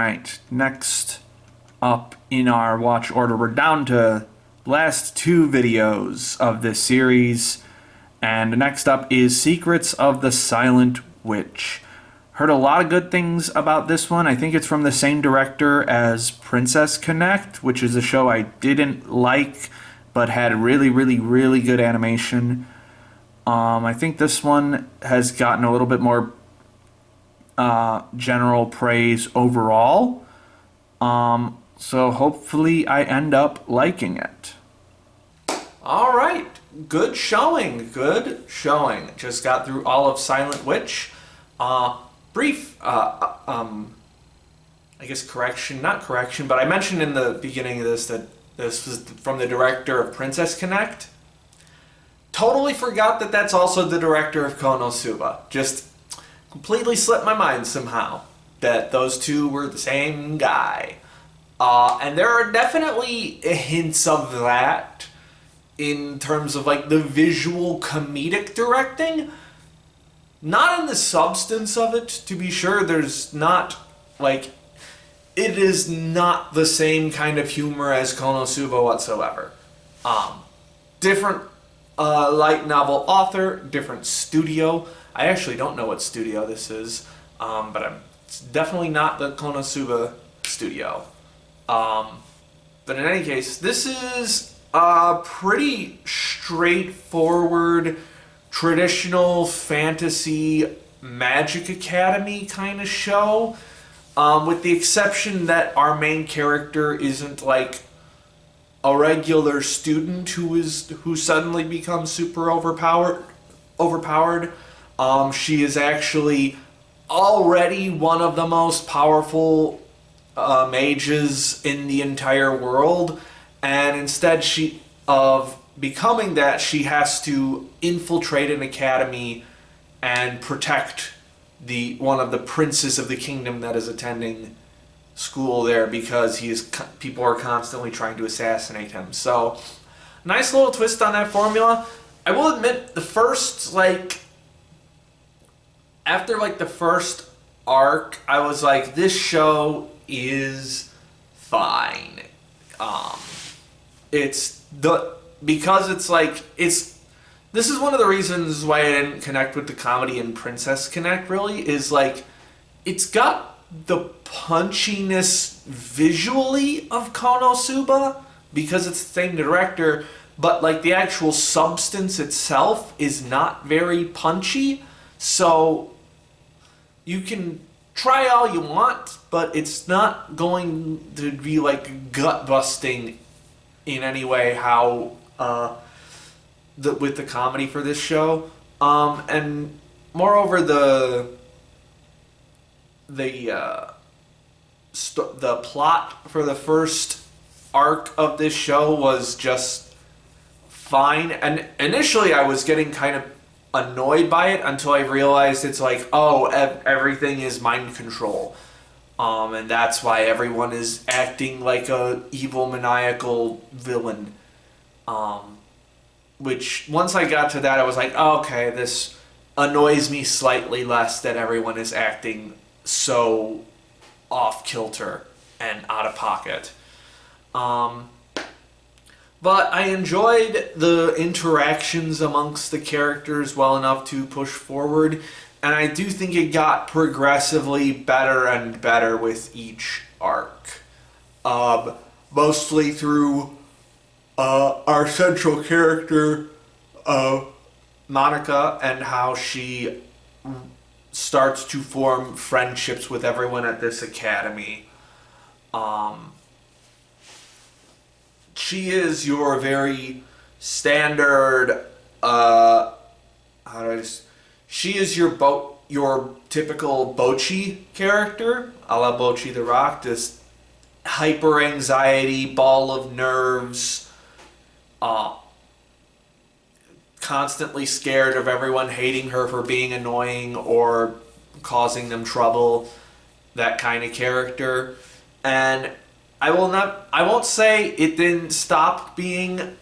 Alright, next up in our watch order, we're down to last two videos of this series, and next up is Secrets of the Silent Witch. Heard a lot of good things about this one. I think it's from the same director as Princess Connect, which is a show I didn't like, but had really good animation. I think this one has gotten a little bit more general praise overall. So hopefully I end up liking it. Alright, good showing. Just got through all of Silent Witch. Brief, I guess not correction, but I mentioned in the beginning of this that this was from the director of Princess Connect. Totally forgot that that's also the director of Konosuba. Just completely slipped my mind somehow that those two were the same guy. And there are definitely hints of that in terms of like the visual comedic directing. Not in the substance of it, to be sure. There's not, like, it is not the same kind of humor as Konosuba whatsoever. Different light novel author, different studio. I actually don't know what studio this is, but it's definitely not the Konosuba studio. But in any case, this is a pretty straightforward, traditional fantasy Magic Academy kind of show, with the exception that our main character isn't like a regular student who suddenly becomes super overpowered. She is actually already one of the most powerful mages in the entire world, and instead of becoming that, she has to infiltrate an academy and protect one of the princes of the kingdom that is attending school there, because people are constantly trying to assassinate him. So, nice little twist on that formula. I will admit, the first arc, I was like, this show is fine. This is one of the reasons why I didn't connect with the comedy in Princess Connect, really, is like, it's got the punchiness visually of Konosuba, because it's the same director, but like the actual substance itself is not very punchy, so you can try all you want, but it's not going to be like gut-busting in any way how with the comedy for this show. And moreover, the plot for the first arc of this show was just fine, and initially I was getting kind of annoyed by it until I realized it's like, oh, everything is mind control, and that's why everyone is acting like a evil maniacal villain. Which once I got to that, I was like, oh, okay, this annoys me slightly less that everyone is acting so off kilter and out of pocket. But I enjoyed the interactions amongst the characters well enough to push forward, and I do think it got progressively better and better with each arc. Mostly through our central character, Monica, and how she starts to form friendships with everyone at this academy. She is your very standard, she is your typical Bocchi character, a la Bocchi the Rock, this hyper anxiety, ball of nerves, constantly scared of everyone hating her for being annoying or causing them trouble, that kind of character. And I won't say it didn't stop being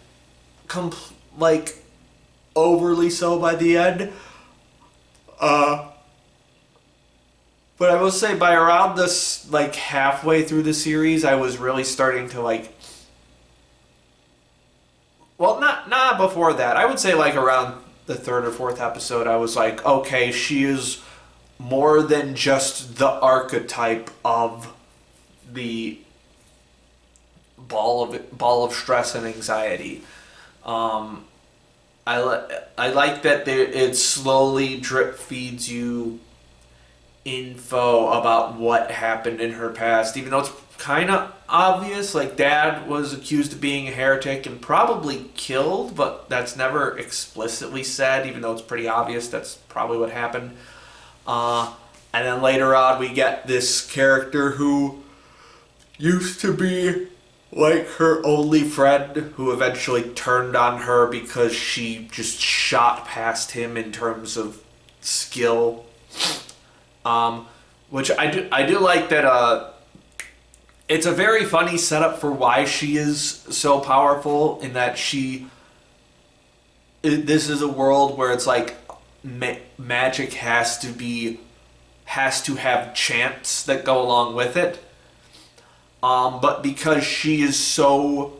overly so by the end. But I will say by around this, like, halfway through the series, I was really starting to, like, well, not before that. I would say, like, around the third or fourth episode, I was like, okay, she is more than just the archetype of the ball of stress and anxiety. Um, I like that it slowly drip feeds you info about what happened in her past, even though it's kind of obvious. Like, Dad was accused of being a heretic and probably killed, but that's never explicitly said, even though it's pretty obvious that's probably what happened. And then later on, we get this character who used to be like her only friend, who eventually turned on her because she just shot past him in terms of skill. Which I do like that. It's a very funny setup for why she is so powerful. In that this is a world where it's like magic has to have chants that go along with it. But because she is so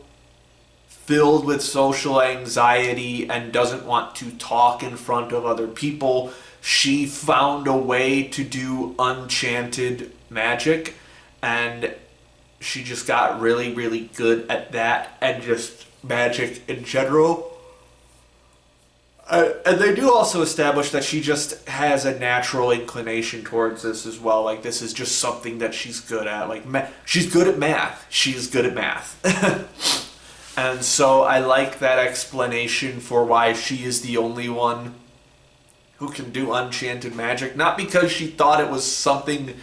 filled with social anxiety and doesn't want to talk in front of other people, she found a way to do enchanted magic, and she just got really, really good at that and just magic in general. And they do also establish that she just has a natural inclination towards this as well. Like, this is just something that she's good at. Like, she's good at math. She's good at math. And so I like that explanation for why she is the only one who can do enchanted magic. Not because she thought it was something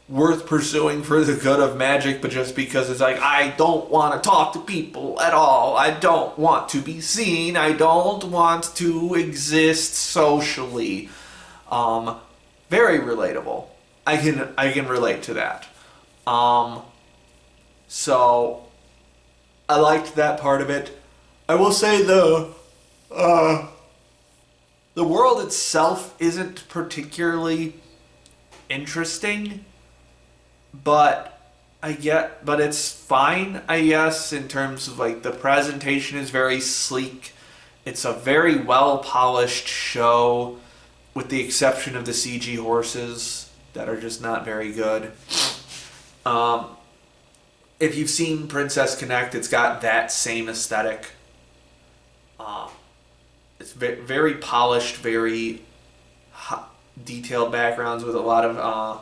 worth pursuing for the good of magic, but just because it's like, I don't want to talk to people at all. I don't want to be seen. I don't want to exist socially. Very relatable. I can relate to that. So I liked that part of it. I will say the world itself isn't particularly interesting. But it's fine, I guess, in terms of, like, the presentation is very sleek. It's a very well-polished show, with the exception of the CG horses that are just not very good. If you've seen Princess Connect, it's got that same aesthetic. It's very polished, very detailed backgrounds with a lot of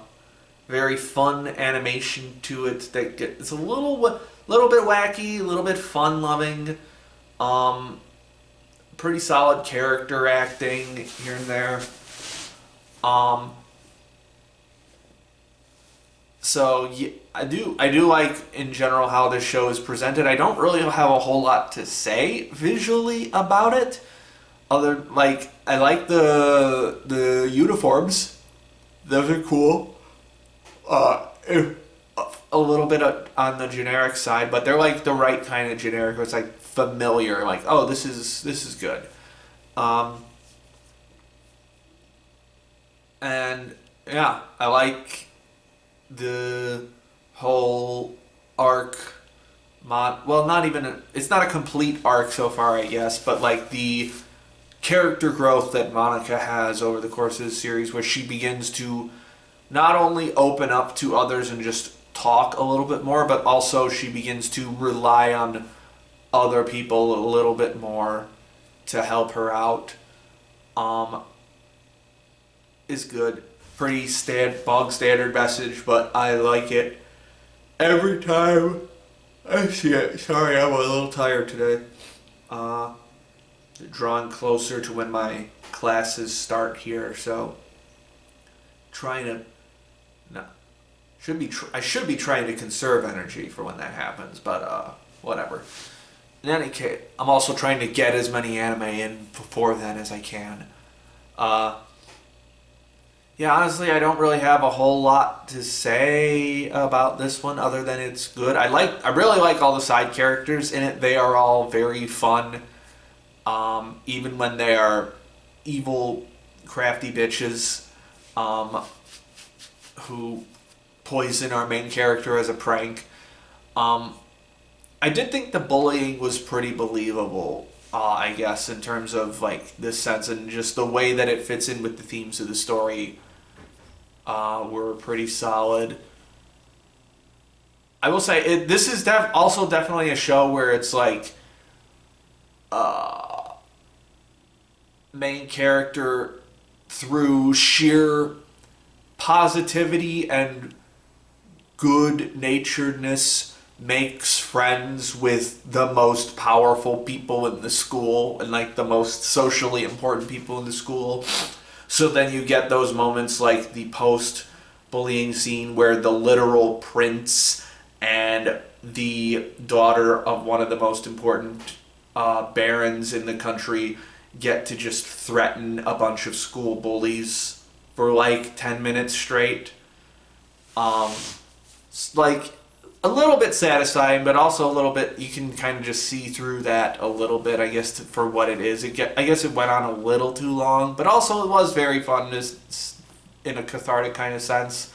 very fun animation to it. It's a little bit wacky, a little bit fun-loving. Pretty solid character acting here and there. So yeah, I do like in general how this show is presented. I don't really have a whole lot to say visually about it. I like the uniforms. Those are cool. A little bit on the generic side, but they're like the right kind of generic. Where it's like familiar, like, oh, this is good. And yeah, I like the whole arc. Well, not even it's not a complete arc so far, I guess, but like the character growth that Monica has over the course of the series, where she begins to not only open up to others and just talk a little bit more, but also she begins to rely on other people a little bit more to help her out. Is good. Pretty bog standard message, but I like it every time I see it. Sorry, I'm a little tired today. Drawing closer to when my classes start here, so trying to I should be trying to conserve energy for when that happens, but whatever. In any case, I'm also trying to get as many anime in before then as I can. Yeah, honestly, I don't really have a whole lot to say about this one other than it's good. I really like all the side characters in it. They are all very fun. Even when they are evil, crafty bitches. who poison our main character as a prank. I did think the bullying was pretty believable, I guess, in terms of like this sense and just the way that it fits in with the themes of the story were pretty solid. I will say this is also definitely a show where it's like main character through sheer positivity and good-naturedness makes friends with the most powerful people in the school and like the most socially important people in the school. So then you get those moments like the post-bullying scene where the literal prince and the daughter of one of the most important barons in the country get to just threaten a bunch of school bullies for like 10 minutes straight. Like a little bit satisfying, but also a little bit, you can kind of just see through that a little bit, I guess, for what it is. I guess it went on a little too long, but also it was very fun in a cathartic kind of sense.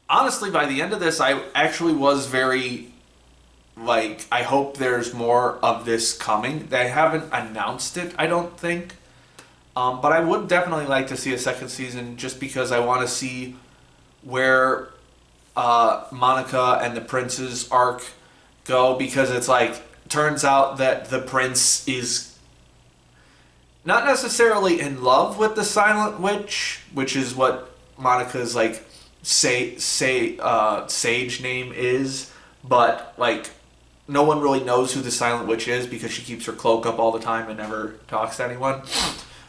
Honestly, by the end of this, I actually was very, like, I hope there's more of this coming. They haven't announced it, I don't think. But I would definitely like to see a second season just because I want to see where Monica and the prince's arc go, because it's like, turns out that the prince is not necessarily in love with the Silent Witch, which is what Monica's like sage name is, but like no one really knows who the Silent Witch is because she keeps her cloak up all the time and never talks to anyone.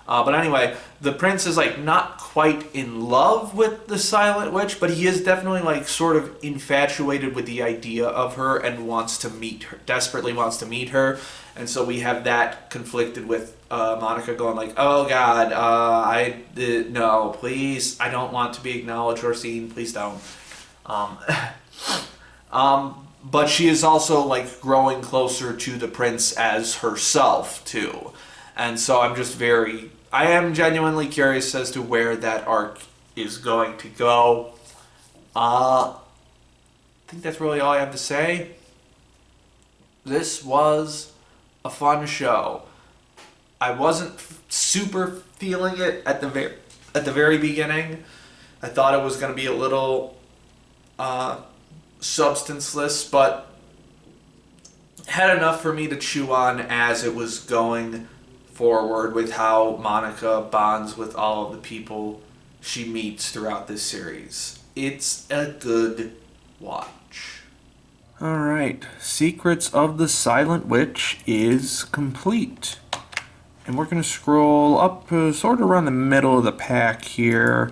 But anyway, the prince is like not quite in love with the Silent Witch, but he is definitely like sort of infatuated with the idea of her and wants to meet her, desperately wants to meet her. And so we have that conflicted with Monica going like, oh God, no, please, I don't want to be acknowledged or seen, please don't. But she is also like growing closer to the prince as herself too. And so I am genuinely curious as to where that arc is going to go. I think that's really all I have to say. This was a fun show. I wasn't super feeling it at the very beginning. I thought it was going to be a little substanceless, but had enough for me to chew on as it was going forward with how Monica bonds with all of the people she meets throughout this series. It's a good watch. Alright, Secrets of the Silent Witch is complete. And we're going to scroll up sort of around the middle of the pack here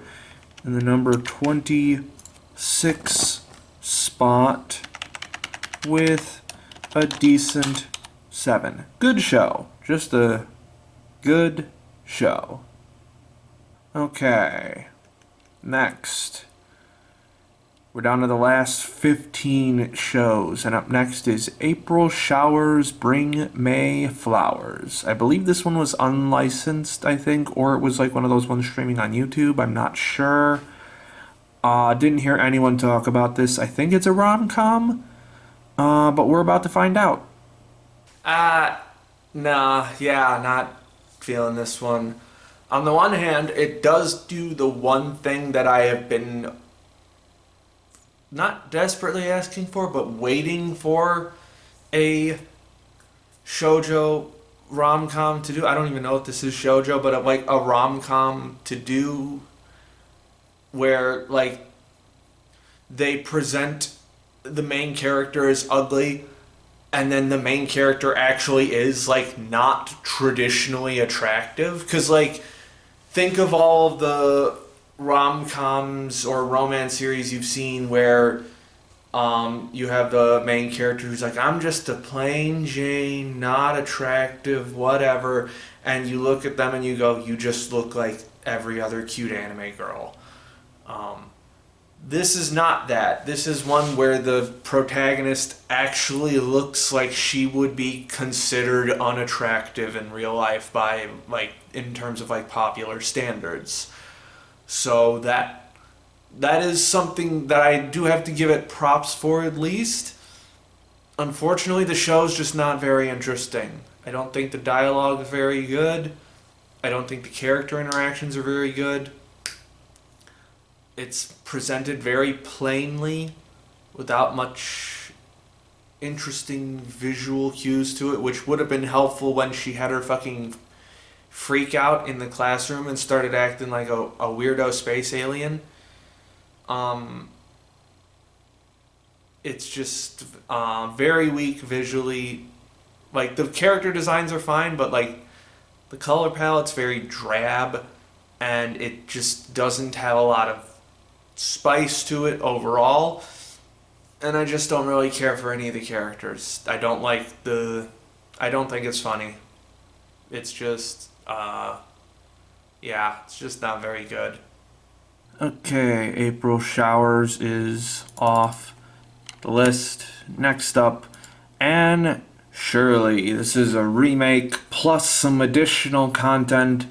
in the number 26 spot with a decent 7. Good show. Just a good show. Okay. Next. We're down to the last 15 shows. And up next is April Showers Bring May Flowers. I believe this one was unlicensed, I think. Or it was like one of those ones streaming on YouTube. I'm not sure. Didn't hear anyone talk about this. I think it's a rom-com. But we're about to find out. Not feeling this one. On the one hand, it does do the one thing that I have been not desperately asking for, but waiting for a shoujo rom-com to do. I don't even know if this is shoujo, but like a rom-com to do where like they present the main character as ugly, and then the main character actually is, like, not traditionally attractive. Because, like, think of all of the rom-coms or romance series you've seen where you have the main character who's like, I'm just a plain Jane, not attractive, whatever. And you look at them and you go, you just look like every other cute anime girl. This is not that. This is one where the protagonist actually looks like she would be considered unattractive in real life by, like, in terms of, like, popular standards. So that is something that I do have to give it props for, at least. Unfortunately, the show's just not very interesting. I don't think the dialogue is very good. I don't think the character interactions are very good. It's presented very plainly, without much interesting visual cues to it, which would have been helpful when she had her fucking freak out in the classroom and started acting like a weirdo space alien. It's just very weak visually. Like, the character designs are fine, but, like, the color palette's very drab, and it just doesn't have a lot of spice to it overall. And I just don't really care for any of the characters. I don't think it's funny. It's just, it's just not very good. Okay, April Showers is off the list. Next up, Anne Shirley. This is a remake plus some additional content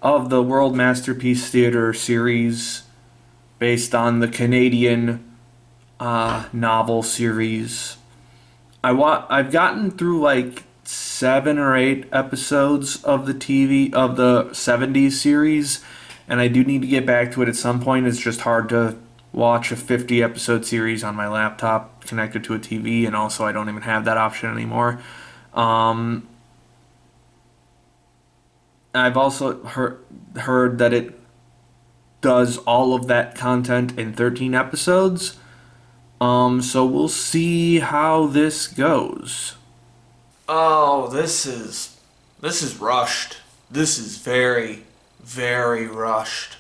of the World Masterpiece Theater series based on the Canadian novel series. I've gotten through like 7 or 8 episodes of the 70s series, and I do need to get back to it at some point. It's just hard to watch a 50 episode series on my laptop connected to a TV, and also I don't even have that option anymore. I've also heard that it does all of that content in 13 episodes. So we'll see how this goes. Oh, this is rushed. This is very, very rushed.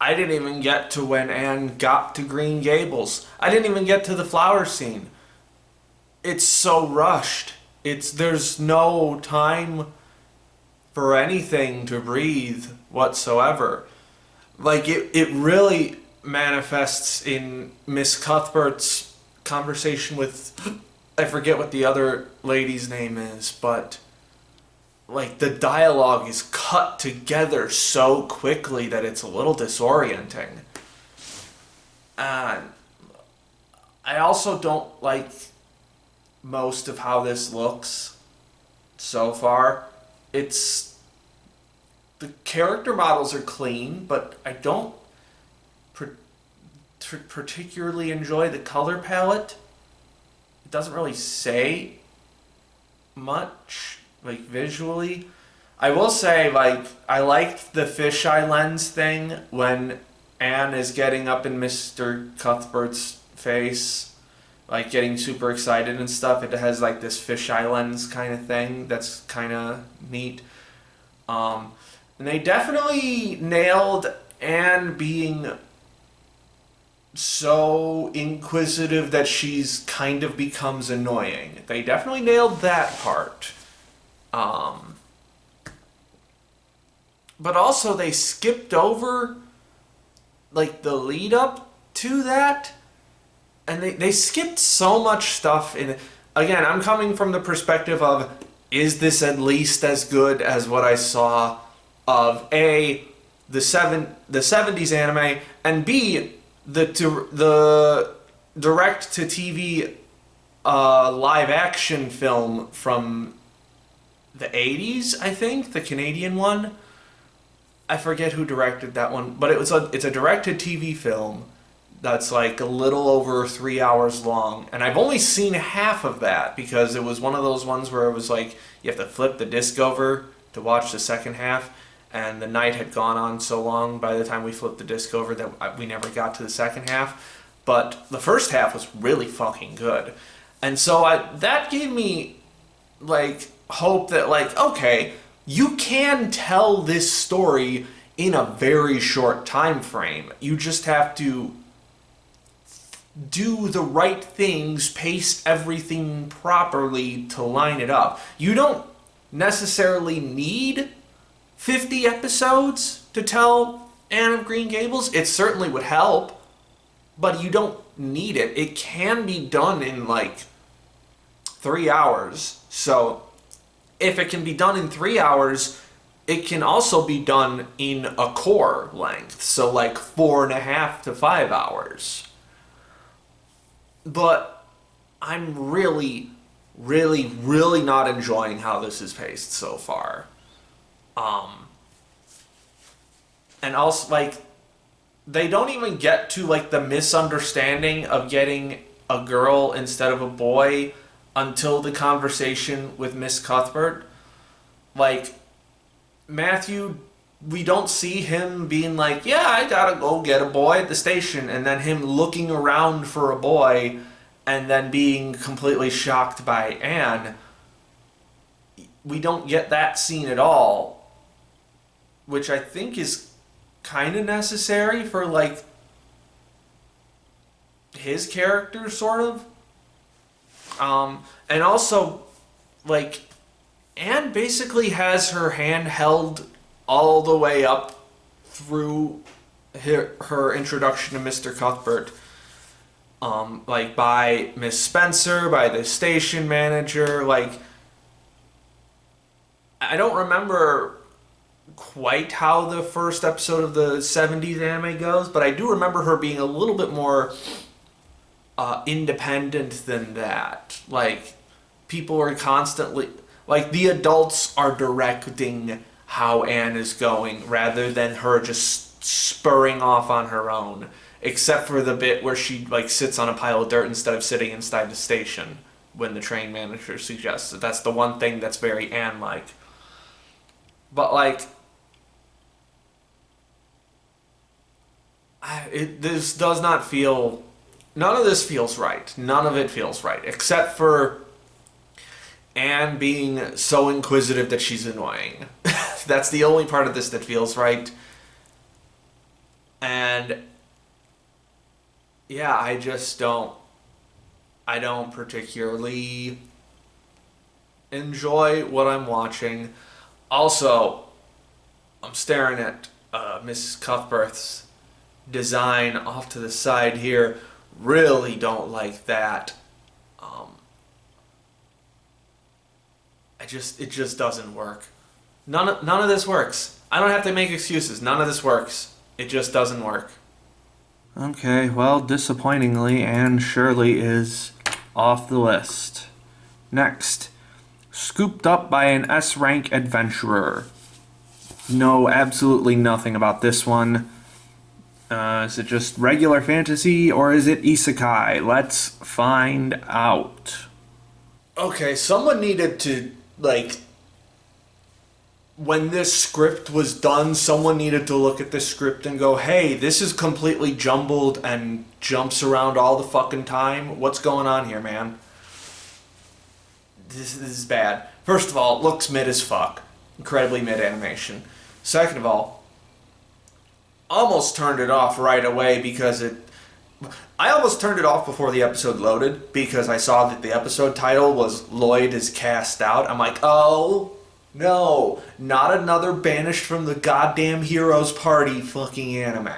I didn't even get to when Anne got to Green Gables. I didn't even get to the flower scene. It's so rushed. There's no time for anything to breathe whatsoever. Like, it really manifests in Miss Cuthbert's conversation with, I forget what the other lady's name is, but like, the dialogue is cut together so quickly that it's a little disorienting. And I also don't like most of how this looks so far. The character models are clean, but I don't particularly enjoy the color palette. It doesn't really say much, like, visually. I will say, like, I liked the fisheye lens thing when Anne is getting up in Mr. Cuthbert's face, like, getting super excited and stuff. It has, like, this fisheye lens kind of thing that's kind of neat. And they definitely nailed Anne being so inquisitive that she's kind of becomes annoying. They definitely nailed that part. But also they skipped over, like, the lead up to that. And they skipped so much stuff in it. Again, I'm coming from the perspective of, is this at least as good as what I saw of A, the 70s anime, and B, the direct-to-TV live action film from the 80s, I think, the Canadian one. I forget who directed that one, but it's a direct-to-TV film that's like a little over 3 hours long, and I've only seen half of that because it was one of those ones where it was like you have to flip the disc over to watch the second half, and the night had gone on so long by the time we flipped the disc over that we never got to the second half. But the first half was really fucking good, and so that gave me, like, hope that, like, okay, you can tell this story in a very short time frame. You just have to do the right things, pace everything properly to line it up. You don't necessarily need 50 episodes to tell Anne of Green Gables. It certainly would help, but you don't need it. It can be done in like 3 hours. So if it can be done in 3 hours, it can also be done in a core length. So like 4.5 to 5 hours. But I'm really, really, really not enjoying how this is paced so far. And also, like, they don't even get to, like, the misunderstanding of getting a girl instead of a boy until the conversation with Miss Cuthbert. Like, Matthew, we don't see him being like, yeah, I gotta go get a boy at the station, and then him looking around for a boy and then being completely shocked by Anne. We don't get that scene at all, which I think is kind of necessary for, like, his character, sort of. And also, like, Anne basically has her hand held all the way up through her introduction to Mr. Cuthbert. Like, by Miss Spencer, by the station manager, like, I don't remember quite how the first episode of the 70s anime goes, but I do remember her being a little bit more independent than that. Like, people are constantly, like, the adults are directing how Anne is going rather than her just spurring off on her own, except for the bit where she, like, sits on a pile of dirt instead of sitting inside the station when the train manager suggests it. That's the one thing that's very Anne-like. But, like, this does not feel... None of this feels right. None of it feels right. Except for Anne being so inquisitive that she's annoying. That's the only part of this that feels right. And... yeah, I just don't... I don't particularly enjoy what I'm watching. Also, I'm staring at Mrs. Cuthbert's design off to the side here. Really don't like that. It just doesn't work. None of this works. I don't have to make excuses. None of this works. It just doesn't work. Okay, well, disappointingly, Anne Shirley is off the list. Next, scooped up by an S-rank adventurer. Know absolutely nothing about this one. Is it just regular fantasy or is it isekai? Let's find out. Okay, someone needed to, like, when this script was done, someone needed to look at this script and go, hey, this is completely jumbled and jumps around all the fucking time. What's going on here, man? This is bad. First of all, it looks mid as fuck. Incredibly mid animation. Second of all, almost turned it off right away because I almost turned it off before the episode loaded because I saw that the episode title was Lloyd is Cast Out. I'm like, oh, no, not another banished from the goddamn heroes party fucking anime.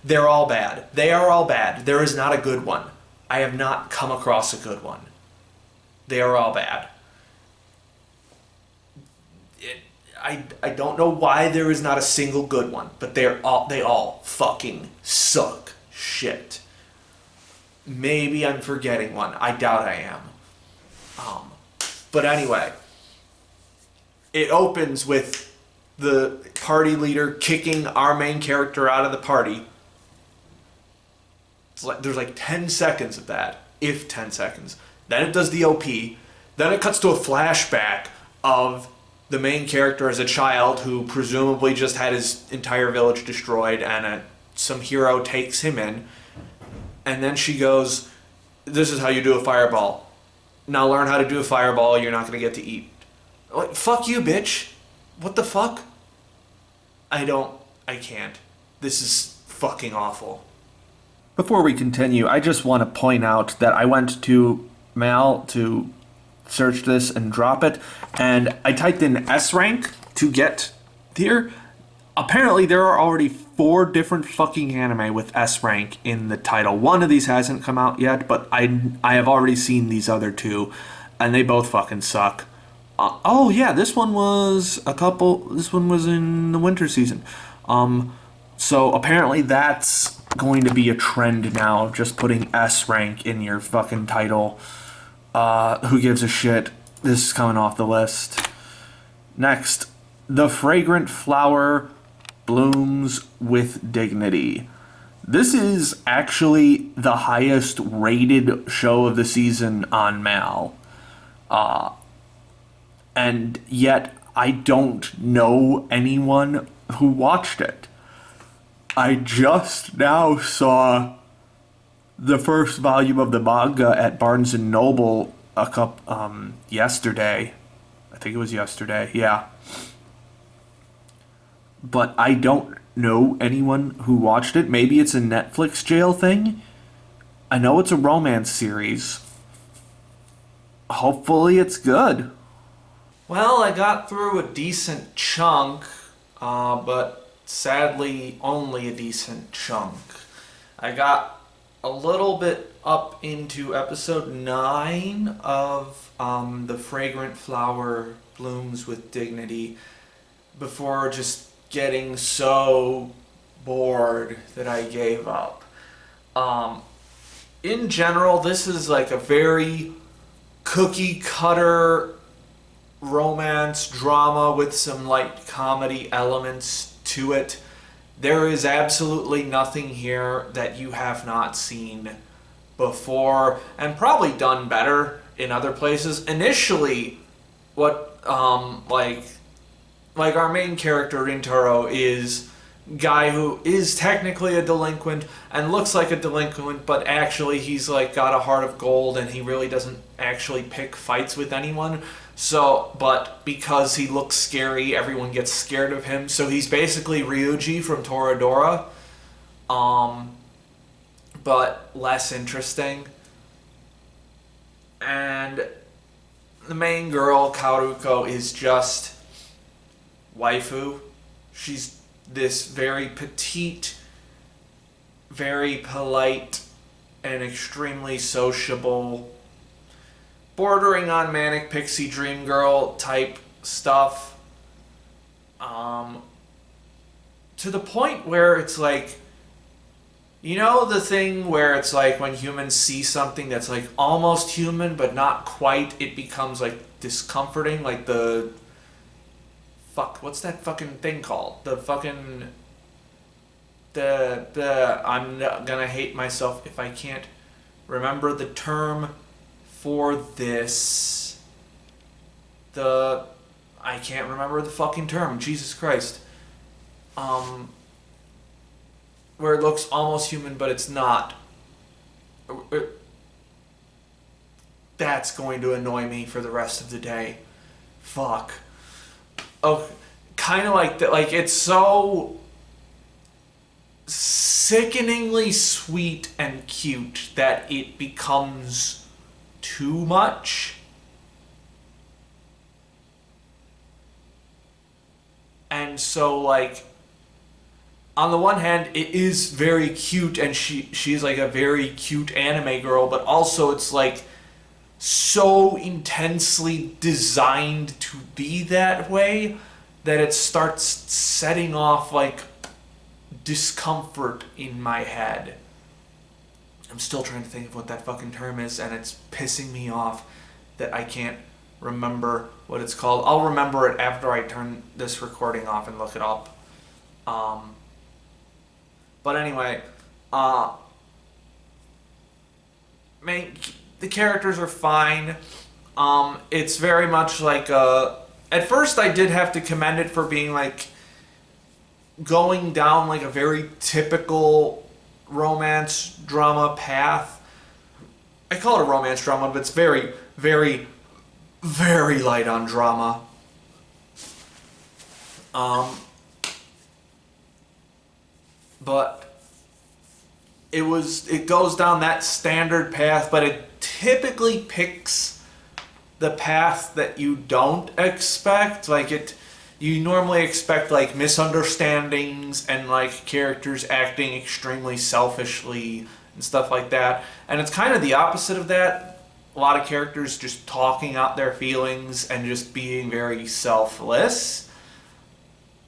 They're all bad. They are all bad. There is not a good one. I have not come across a good one. They are all bad. I don't know why there is not a single good one, but they all fucking suck shit. Maybe I'm forgetting one. I doubt I am. But anyway, it opens with the party leader kicking our main character out of the party. It's like there's like 10 seconds of that, if 10 seconds. Then it does the OP. Then it cuts to a flashback of the main character as a child who presumably just had his entire village destroyed, and some hero takes him in. And then she goes, this is how you do a fireball. Now learn how to do a fireball, you're not going to get to eat. Like, fuck you, bitch. What the fuck? I can't. This is fucking awful. Before we continue, I just want to point out that I went to Mal to search this and drop it, and I typed in S rank to get here. Apparently, there are already 4 different fucking anime with S rank in the title. One of these hasn't come out yet, but I have already seen these other 2, and they both fucking suck. Oh yeah, this one was This one was in the winter season. So apparently that's going to be a trend now, just putting S rank in your fucking title. Who gives a shit? This is coming off the list. Next, The Fragrant Flower Blooms with Dignity. This is actually the highest rated show of the season on Mal. And yet I don't know anyone who watched it. I just now saw the first volume of the manga at Barnes and Noble yesterday. I think it was yesterday, yeah. But I don't know anyone who watched it. Maybe it's a Netflix jail thing. I know it's a romance series. Hopefully it's good. Well, I got through a decent chunk, but sadly only a decent chunk. I got a little bit up into episode 9 of The Fragrant Flower Blooms with Dignity before just getting so bored that I gave up. In general, this is like a very cookie cutter romance drama with some light comedy elements to it. There is absolutely nothing here that you have not seen before and probably done better in other places. Initially, what like our main character Rintaro is guy who is technically a delinquent and looks like a delinquent, but actually he's like got a heart of gold and he really doesn't actually pick fights with anyone. So, but because he looks scary, everyone gets scared of him. So he's basically Ryuji from Toradora, but less interesting. And the main girl, Kaoruko, is just waifu. She's this very petite, very polite, and extremely sociable, bordering on manic pixie dream girl type stuff. To the point where it's like, you know the thing where it's like when humans see something that's like almost human but not quite, it becomes like discomforting, like the what's that fucking thing called? I'm gonna hate myself if I can't remember the term for this. I can't remember the fucking term. Jesus Christ. Where it looks almost human, but it's not. That's going to annoy me for the rest of the day. Fuck. Oh, kind of like that. Like, it's so sickeningly sweet and cute that it becomes too much. And so, like, on the one hand, it is very cute, and she's like a very cute anime girl, but also it's like so intensely designed to be that way that it starts setting off like discomfort in my head. I'm still trying to think of what that fucking term is, and it's pissing me off that I can't remember what it's called. I'll remember it after I turn this recording off and look it up. But anyway, the characters are fine. It's very much like at first I did have to commend it for being like going down like a very typical romance drama path. I call it a romance drama, but it's very, very, very light on drama. But it goes down that standard path, but it typically picks the path that you don't expect. Like you normally expect like misunderstandings and like characters acting extremely selfishly and stuff like that. And it's kind of the opposite of that. A lot of characters just talking out their feelings and just being very selfless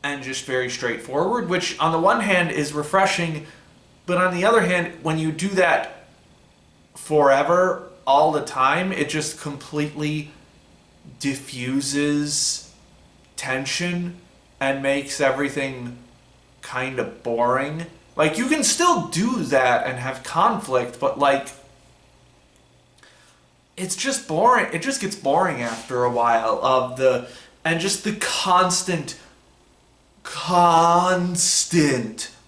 and just very straightforward, which on the one hand is refreshing, but on the other hand, when you do that forever, all the time, it just completely diffuses tension and makes everything kind of boring. Like, you can still do that and have conflict, but like, it's just boring. It just gets boring after a while and just the constant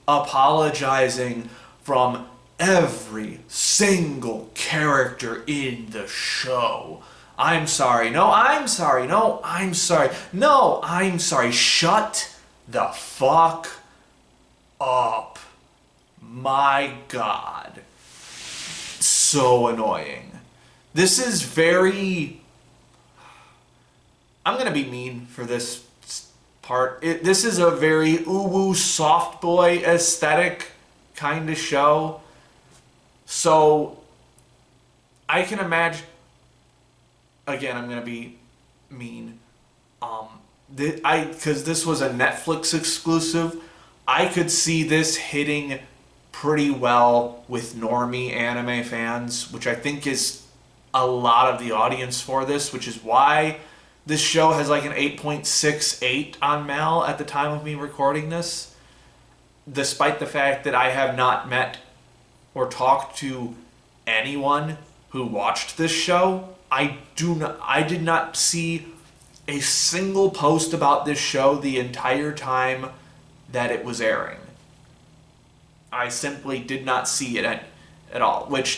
apologizing from every single character in the show. I'm sorry. No, I'm sorry. No, I'm sorry. No, I'm sorry. Shut the fuck up. My God. So annoying. This is very... I'm going to be mean for this part. This is a very uwu soft boy aesthetic kind of show. So I can imagine... Again, I'm going to be mean. Because this was a Netflix exclusive, I could see this hitting pretty well with normie anime fans, which I think is a lot of the audience for this, which is why this show has like an 8.68 on Mal at the time of me recording this, despite the fact that I have not met or talked to anyone who watched this show. I did not see a single post about this show the entire time that it was airing. I simply did not see it at all, which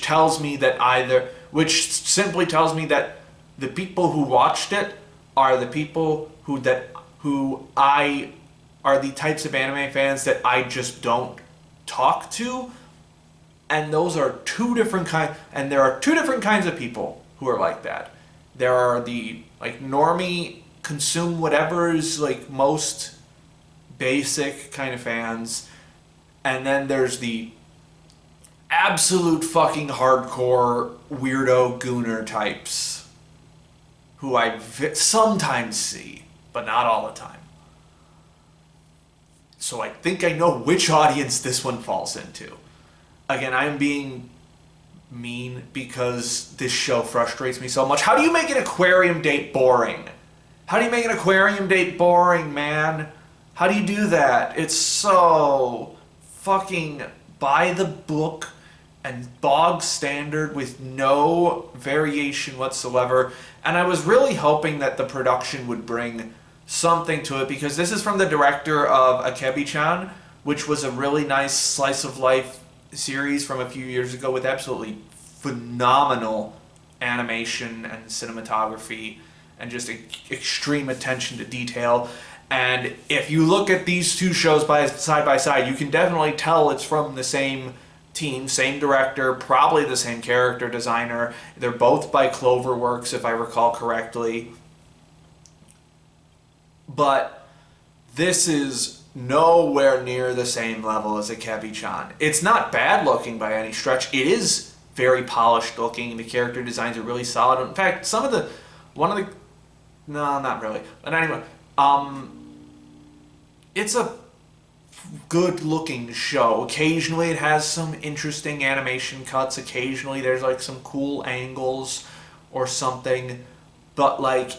simply tells me that the people who watched it are the people who are the types of anime fans that I just don't talk to, and those are two different kinds. And there are two different kinds of people who are like that. There are the like normie, consume whatever is like most basic kind of fans, and then there's the absolute fucking hardcore weirdo gooner types who I sometimes see, but not all the time. So I think I know which audience this one falls into. Again, I'm being mean because this show frustrates me so much. How do you make an aquarium date boring? How do you make an aquarium date boring, man? How do you do that? It's so fucking by the book and bog standard with no variation whatsoever. And I was really hoping that the production would bring something to it, because this is from the director of Akebi-chan, which was a really nice slice of life series from a few years ago with absolutely phenomenal animation and cinematography and just extreme attention to detail. And if you look at these two shows side by side, you can definitely tell it's from the same team, same director, probably the same character designer. They're both by Cloverworks, if I recall correctly. But this is nowhere near the same level as Akebi-chan. It's not bad looking by any stretch. It is very polished looking. The character designs are really solid. In fact, no, not really. But anyway, it's a good looking show. Occasionally it has some interesting animation cuts. Occasionally there's like some cool angles or something. But like,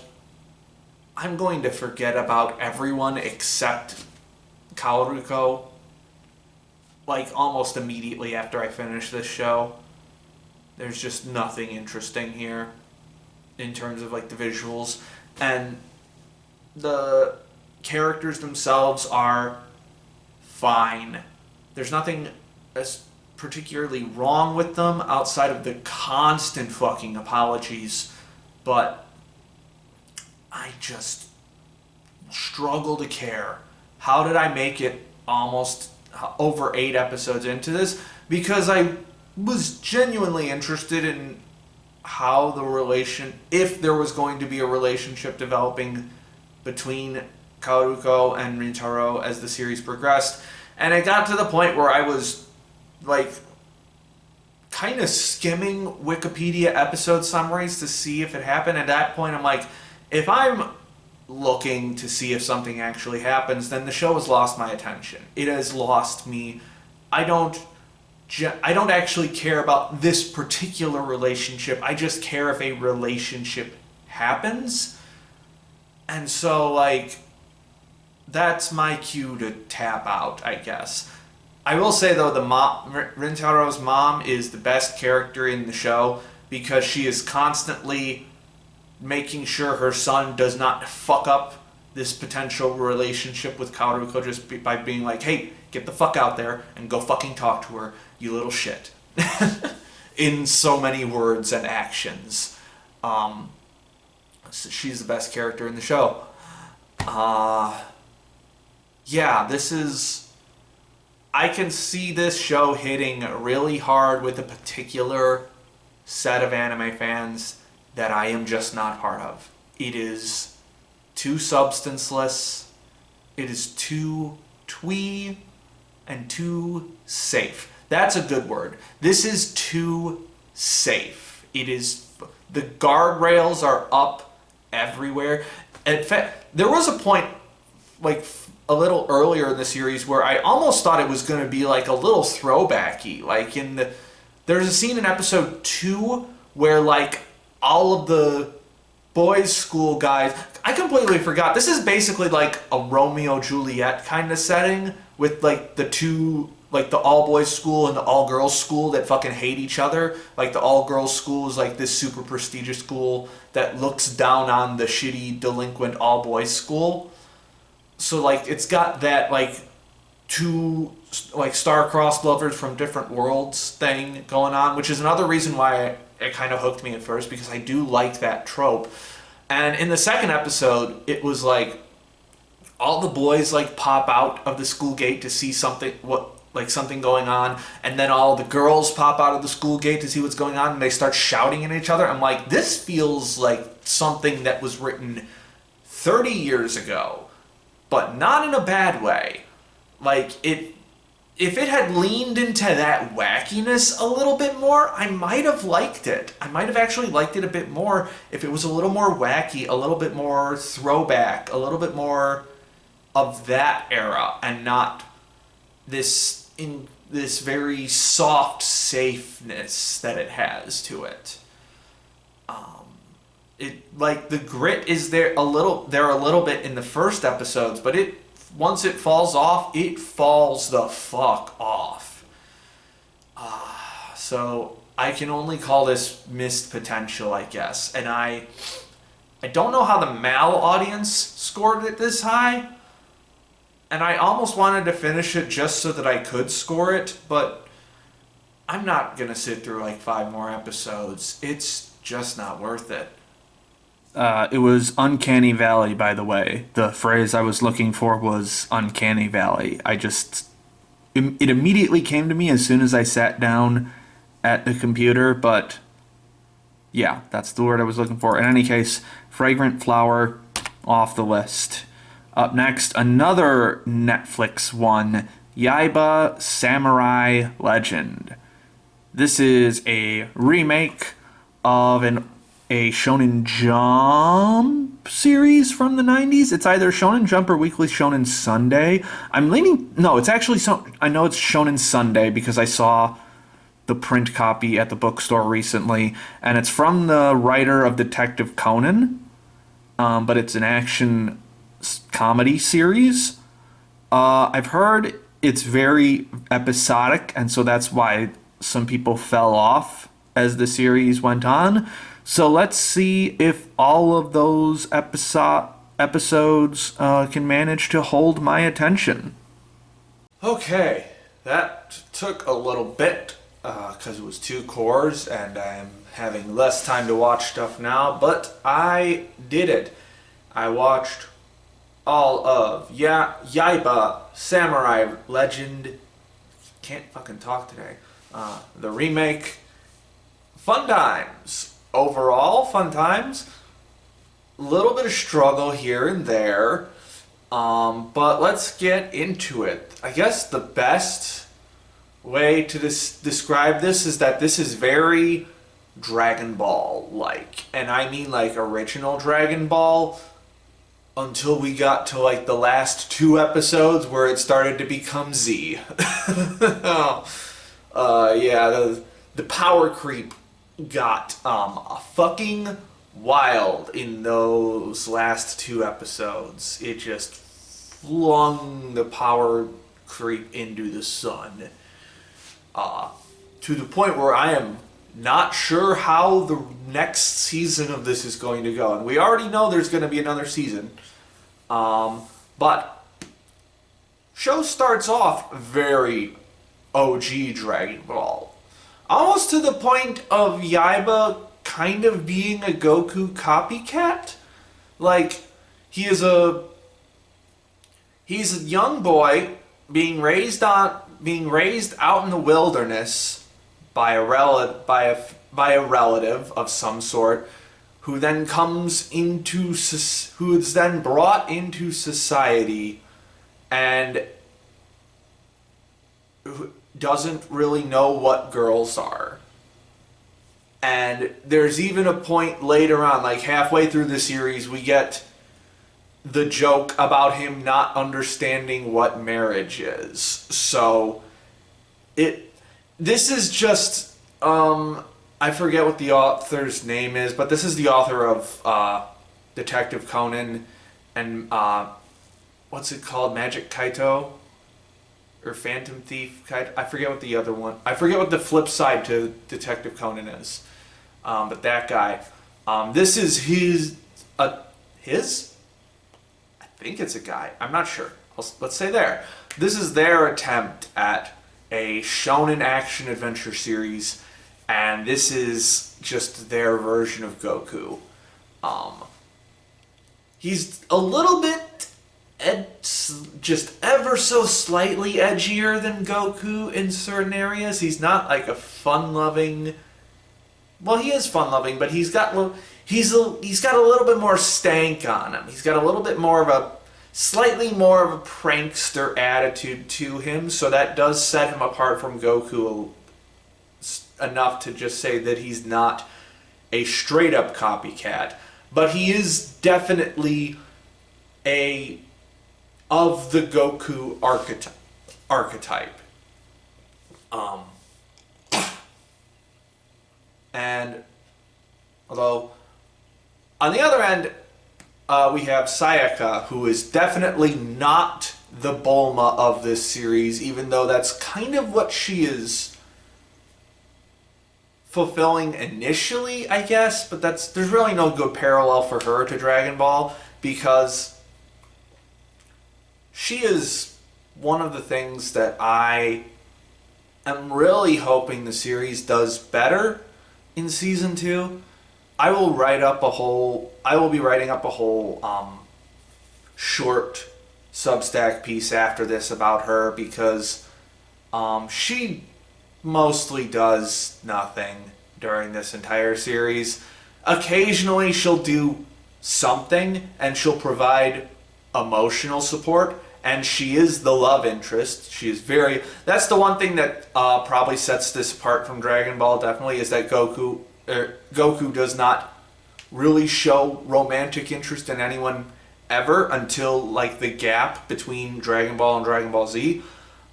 I'm going to forget about everyone except Kaoruko like almost immediately after I finish this show. There's just nothing interesting here in terms of like the visuals, and the characters themselves are fine. There's nothing as particularly wrong with them outside of the constant fucking apologies, but I just struggle to care. How did I make it almost over 8 episodes into this? Because I was genuinely interested in how if there was going to be a relationship developing between Kaoruko and Rintaro as the series progressed. And it got to the point where I was like kind of skimming Wikipedia episode summaries to see if it happened. At that point, I'm like, if I'm looking to see if something actually happens, then the show has lost my attention. It has lost me. I don't actually care about this particular relationship. I just care if a relationship happens. And so, like, that's my cue to tap out, I guess. I will say, though, Rintaro's mom is the best character in the show because she is constantly making sure her son does not fuck up this potential relationship with Kaoruko just by being like, hey, get the fuck out there and go fucking talk to her, you little shit. In so many words and actions. So she's the best character in the show. Yeah, I can see this show hitting really hard with a particular set of anime fans that I am just not part of. It is too substanceless, it is too twee, and too safe. That's a good word. This is too safe. The guardrails are up everywhere. In fact, there was a point, like a little earlier in the series, where I almost thought it was going to be like a little throwbacky. Like there's a scene in episode 2 where like all of the boys' school guys, I completely forgot. This is basically like a Romeo Juliet kind of setting with like the two, like the all-boys school and the all-girls school that fucking hate each other. Like the all-girls school is like this super prestigious school that looks down on the shitty, delinquent all-boys school. So like it's got that like two like star-crossed lovers from different worlds thing going on, which is another reason why it kind of hooked me at first, because I do like that trope. And in the second episode, it was like all the boys like pop out of the school gate to see something going on, and then all the girls pop out of the school gate to see what's going on, and they start shouting at each other. I'm like, this feels like something that was written 30 years ago, but not in a bad way. Like if it had leaned into that wackiness a little bit more, I might have liked it. I might have actually liked it a bit more if it was a little more wacky, a little bit more throwback, a little bit more of that era, and not this very soft safeness that it has to it. It like the grit is there a little bit in the first episodes, but once it falls off, it falls the fuck off. So I can only call this missed potential, I guess. And I don't know how the Mal audience scored it this high. And I almost wanted to finish it just so that I could score it, but I'm not going to sit through like 5 more episodes. It's just not worth it. It was Uncanny Valley, by the way. The phrase I was looking for was Uncanny Valley. It immediately came to me as soon as I sat down at the computer, but yeah, that's the word I was looking for. In any case, Fragrant Flower off the list. Up next, another Netflix one, Yaiba Samurai Legend. This is a remake of a Shonen Jump series from the 90s. It's either Shonen Jump or Weekly Shonen Sunday. I know it's Shonen Sunday because I saw the print copy at the bookstore recently, and it's from the writer of Detective Conan, but it's an action comedy series. I've heard it's very episodic, and so that's why some people fell off as the series went on. So let's see if all of those episodes can manage to hold my attention. Okay, that took a little bit because it was 2 cores and I'm having less time to watch stuff now, but I did it. I watched all of Yaiba Samurai Legend. Can't fucking talk today. The remake. Fun times. Overall, fun times. A little bit of struggle here and there. But let's get into it. I guess the best way to describe this is that this is very Dragon Ball like. And I mean like original Dragon Ball until we got to like the last 2 episodes where it started to become Z. Yeah, the power creep got fucking wild in those last 2 episodes. It just flung the power creep into the sun. To the point where I am not sure how the next season of this is going to go. And we already know there's going to be another season. But show starts off very OG Dragon Ball. Almost to the point of Yaiba kind of being a Goku copycat. Like, he's a young boy being raised out in the wilderness by a relative of some sort, who then who is then brought into society and doesn't really know what girls are. And there's even a point later on, like halfway through the series, we get the joke about him not understanding what marriage is. So this is just I forget what the author's name is, but this is the author of Detective Conan and what's it called? Magic Kaito? Or Phantom Thief Kaito? I forget what the other one. I forget what the flip side to Detective Conan is. But that guy. This is his? I think it's a guy. I'm not sure. Let's say there. This is their attempt at a shonen action adventure series, and this is just their version of Goku. He's a little bit just ever so slightly edgier than Goku in certain areas. He's not like a fun-loving. Well, he is fun-loving, but he's got a little bit more stank on him. He's got a little bit more of a slightly more of a prankster attitude to him, so that does set him apart from Goku enough to just say that he's not a straight-up copycat. But he is definitely of the Goku archetype. And although on the other end, we have Sayaka, who is definitely not the Bulma of this series, even though that's kind of what she is fulfilling initially, I guess. But there's really no good parallel for her to Dragon Ball, because she is one of the things that I am really hoping the series does better in season 2. I will be writing up a whole short Substack piece after this about her, because she mostly does nothing during this entire series. Occasionally she'll do something and she'll provide emotional support, and she is the love interest. That's the one thing that probably sets this apart from Dragon Ball, definitely, is that Goku does not really show romantic interest in anyone ever until like the gap between Dragon Ball and Dragon Ball Z.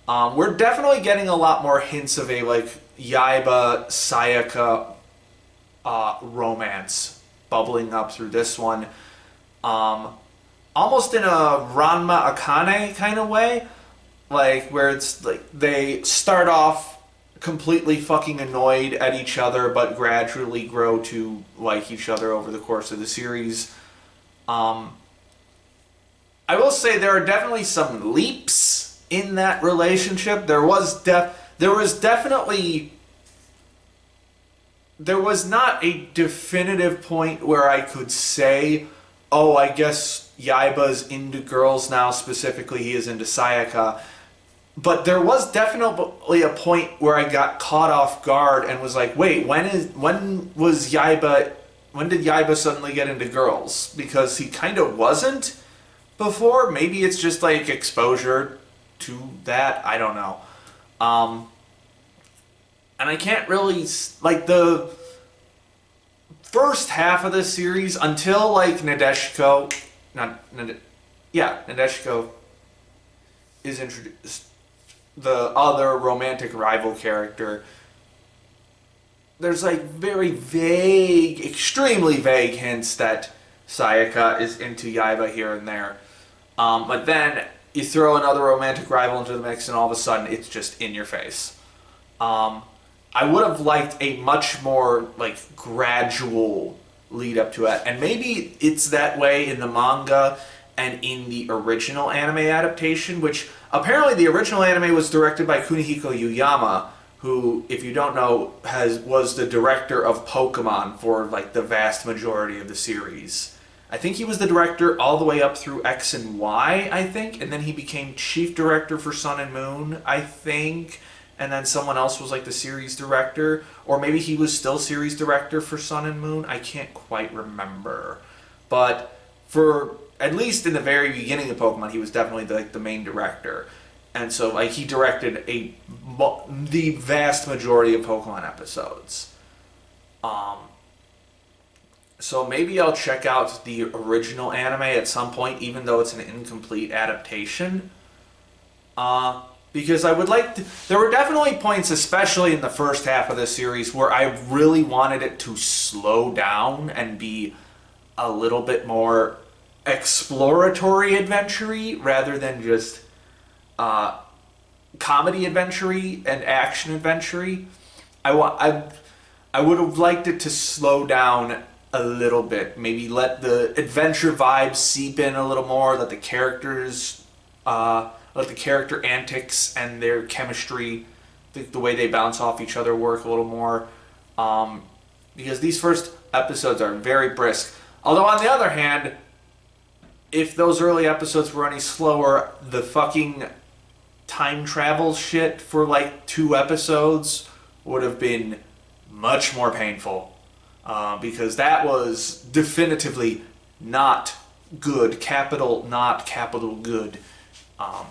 We're definitely getting a lot more hints of a like Yaiba Sayaka romance bubbling up through this one. Almost in a Ranma Akane kind of way, like where it's like they start off completely fucking annoyed at each other, but gradually grow to like each other over the course of the series. I will say there are definitely some leaps in that relationship. There was not a definitive point where I could say, oh, I guess Yaiba's into girls now, specifically he is into Sayaka. But there was definitely a point where I got caught off guard and was like, wait, when did Yaiba suddenly get into girls? Because he kind of wasn't before. Maybe it's just like exposure to that. I don't know. And I can't really like the first half of this series until like Nadeshiko, Nadeshiko is introduced, the other romantic rival character. There's like very vague, extremely vague hints that Sayaka is into Yaiba here and there. But then you throw another romantic rival into the mix and all of a sudden it's just in your face. I would have liked a much more like gradual lead up to it. And maybe it's that way in the manga and in the original anime adaptation, which apparently the original anime was directed by Kunihiko Yuyama, who, if you don't know, was the director of Pokemon for like the vast majority of the series. I think he was the director all the way up through X and Y, I think, and then he became chief director for Sun and Moon, I think, and then someone else was like the series director, or maybe he was still series director for Sun and Moon. I can't quite remember. But for, at least in the very beginning of Pokemon, he was definitely like the main director. And so like he directed the vast majority of Pokemon episodes. So maybe I'll check out the original anime at some point, even though it's an incomplete adaptation. Because I would like to, there were definitely points, especially in the first half of the series, where I really wanted it to slow down and be a little bit more exploratory adventure-y rather than just comedy adventure-y and action adventure-y. I would have liked it to slow down a little bit. Maybe let the adventure vibes seep in a little more, let the characters, let the character antics and their chemistry, the way they bounce off each other work a little more. Because these first episodes are very brisk. Although on the other hand, if those early episodes were any slower, the fucking time travel shit for like 2 episodes would have been much more painful. Because that was definitively not good. Capital, not capital good.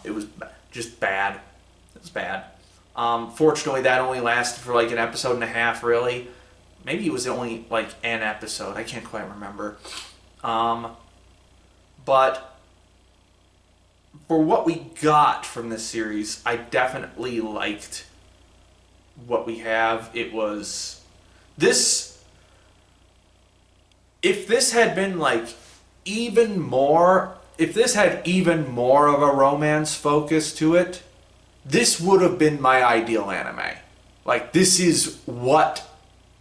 It was just bad. It was bad. Fortunately, that only lasted for like an episode and a half, really. Maybe it was only like an episode. I can't quite remember. But for what we got from this series, I definitely liked what we have. It was this. If this had been like even more, if this had even more of a romance focus to it, this would have been my ideal anime. Like, this is what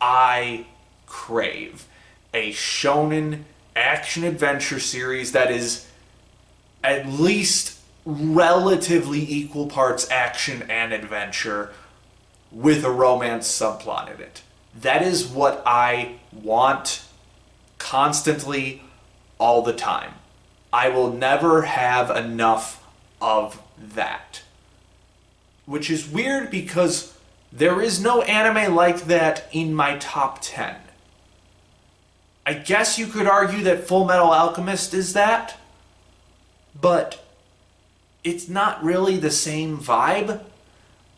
I crave. A shonen action adventure series that is at least relatively equal parts action and adventure with a romance subplot in it. That is what I want constantly, all the time. I will never have enough of that. Which is weird because there is no anime like that in my top 10. I guess you could argue that Full Metal Alchemist is that, but it's not really the same vibe.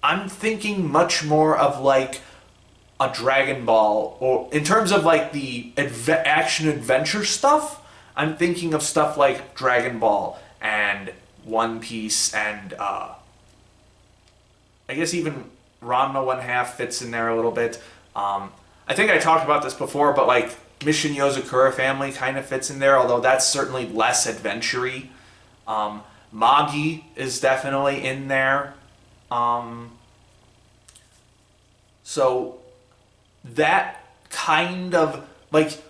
I'm thinking much more of like a Dragon Ball, or in terms of like the action adventure stuff, I'm thinking of stuff like Dragon Ball and One Piece and I guess even Ranma 1/2 fits in there a little bit. I think I talked about this before, but like Mission Yozakura Family kind of fits in there, although that's certainly less adventure-y. Magi is definitely in there. So that kind of like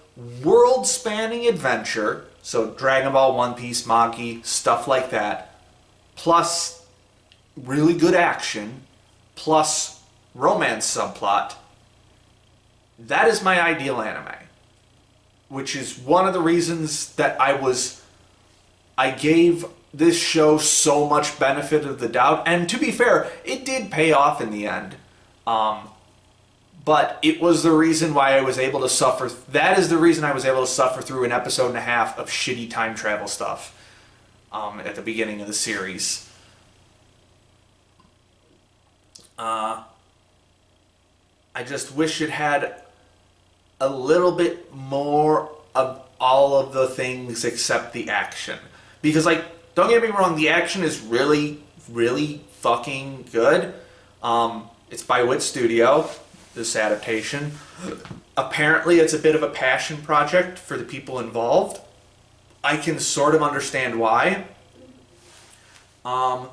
world-spanning adventure, so Dragon Ball, One Piece, Magi, stuff like that, plus really good action, plus romance subplot, that is my ideal anime. Which is one of the reasons that I gave this show so much benefit of the doubt. And to be fair, it did pay off in the end. But it was the reason why I was able to suffer. That is the reason I was able to suffer through an episode and a half of shitty time travel stuff. at the beginning of the series. I just wish it had a little bit more of all of the things except the action. Because, like, don't get me wrong, the action is really, really fucking good. It's by Wit Studio, this adaptation. Apparently, it's a bit of a passion project for the people involved. I can sort of understand why. The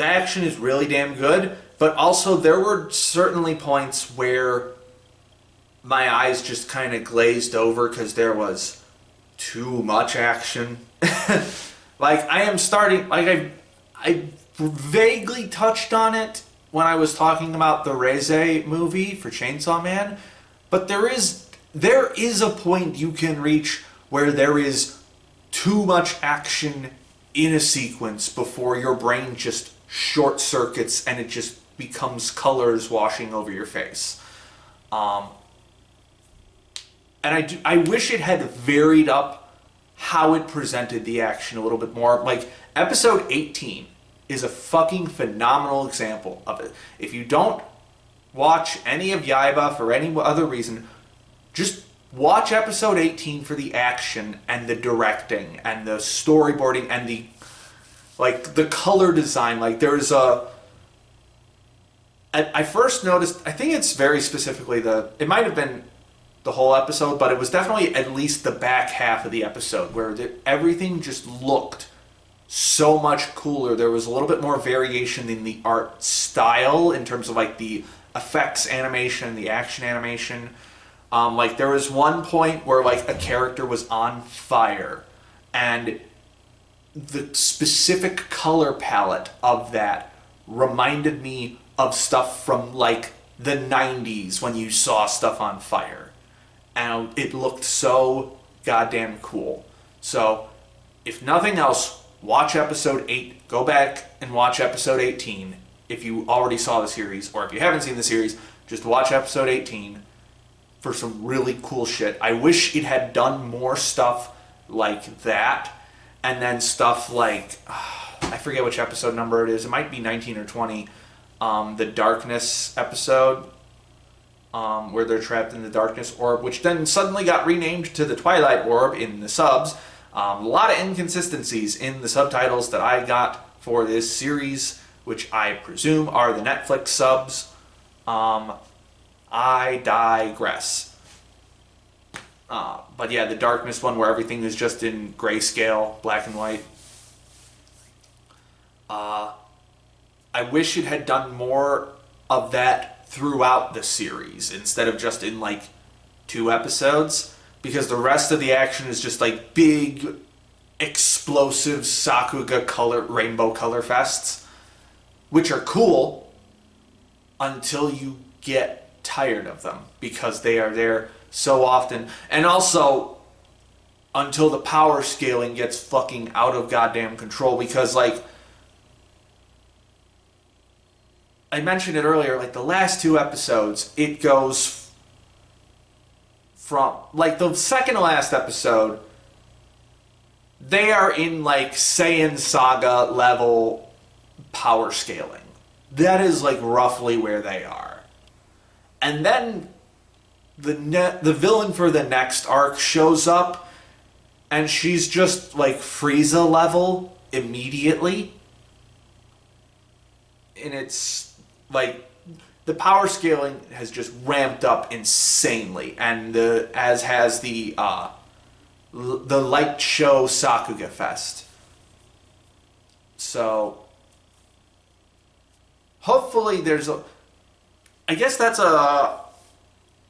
action is really damn good, but also there were certainly points where my eyes just kind of glazed over because there was too much action. Like, I vaguely touched on it when I was talking about the Reze movie for Chainsaw Man, but there is a point you can reach where there is too much action in a sequence before your brain just short circuits and it just becomes colors washing over your face. And I wish it had varied up how it presented the action a little bit more. Like, episode 18 is a fucking phenomenal example of it. If you don't watch any of Yaiba for any other reason, just watch episode 18 for the action and the directing and the storyboarding and the color design. Like, there's I first noticed, I think it's very specifically it might have been the whole episode, but it was definitely at least the back half of the episode where everything just looked so much cooler. There was a little bit more variation in the art style in terms of, like, the effects animation, the action animation. Like, there was one point where, like, a character was on fire, and the specific color palette of that reminded me of stuff from, like, the 90s when you saw stuff on fire. And it looked so goddamn cool. So, if nothing else, watch episode 8. Go back and watch episode 18 if you already saw the series, or if you haven't seen the series, just watch episode 18 for some really cool shit. I wish it had done more stuff like that, and then stuff like, I forget which episode number it is. It might be 19 or 20. The Darkness episode, where they're trapped in the Darkness Orb, which then suddenly got renamed to the Twilight Orb in the subs. A lot of inconsistencies in the subtitles that I got for this series, which I presume are the Netflix subs. I digress. But yeah, the Darkness one where everything is just in grayscale, black and white. I wish it had done more of that throughout the series instead of just in, like, 2 episodes, because the rest of the action is just, like, big, explosive Sakuga rainbow color fests, which are cool until you get tired of them, because they are there so often. And also until the power scaling gets fucking out of goddamn control, because, like, I mentioned it earlier, like, the last 2 episodes, it goes from, like, the second to last episode, they are in, like, Saiyan Saga level power scaling. That is, like, roughly where they are. And then the villain for the next arc shows up, and she's just, like, Frieza level immediately. And it's, like, the power scaling has just ramped up insanely, and as has the light show Sakuga Fest. So hopefully I guess that's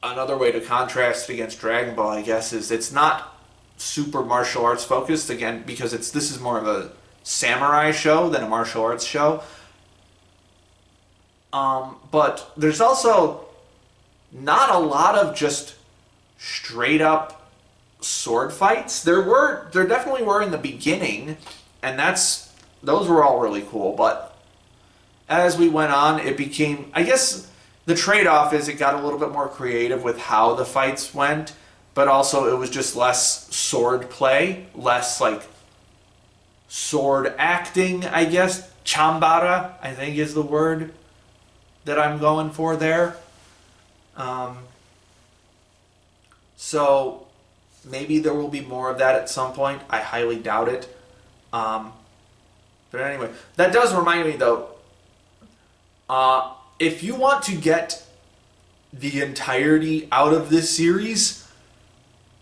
another way to contrast it against Dragon Ball, I guess, is it's not super martial arts focused, again, because this is more of a samurai show than a martial arts show. But there's also not a lot of just straight up sword fights. There definitely were in the beginning, and those were all really cool, but as we went on, it became, I guess the trade-off is it got a little bit more creative with how the fights went, but also it was just less sword play, less like sword acting, I guess. Chambara, I think, is the word that I'm going for there. So maybe there will be more of that at some point. I highly doubt it. But anyway, that does remind me though, if you want to get the entirety out of this series,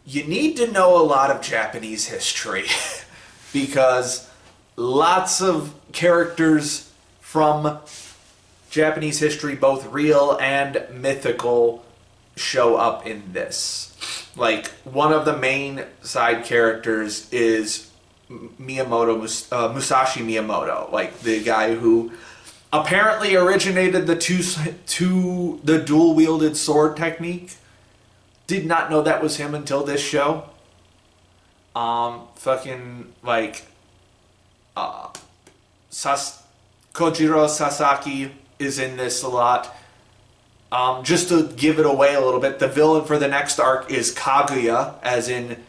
you need to know a lot of Japanese history because lots of characters from Japanese history, both real and mythical, show up in this. Like, one of the main side characters is Musashi Miyamoto, like the guy who apparently originated the dual wielded sword technique. Did not know that was him until this show. Kojiro Sasaki is in this a lot. Just to give it away a little bit, the villain for the next arc is Kaguya, as in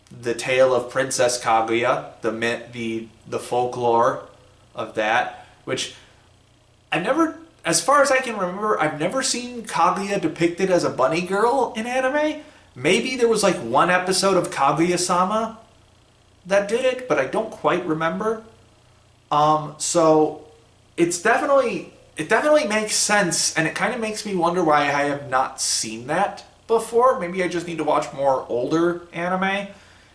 the tale of Princess Kaguya, the folklore of that, which I've never, as far as I can remember, I've never seen Kaguya depicted as a bunny girl in anime. Maybe there was like one episode of Kaguya-sama that did it, but I don't quite remember. So it definitely makes sense, and it kind of makes me wonder why I have not seen that before. Maybe I just need to watch more older anime,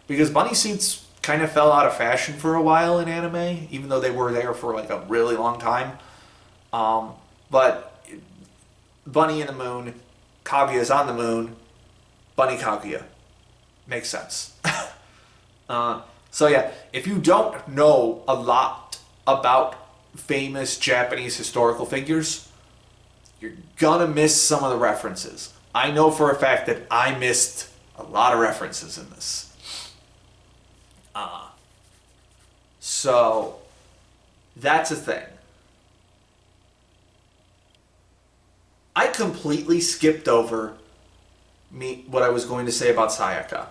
because bunny suits kind of fell out of fashion for a while in anime, even though they were there for like a really long time. But Bunny in the Moon, Kaguya's on the moon, Bunny Kaguya. Makes sense. So yeah, if you don't know a lot about famous Japanese historical figures, you're gonna miss some of the references. I know for a fact that I missed a lot of references in this. So that's a thing. I completely skipped over what I was going to say about Sayaka.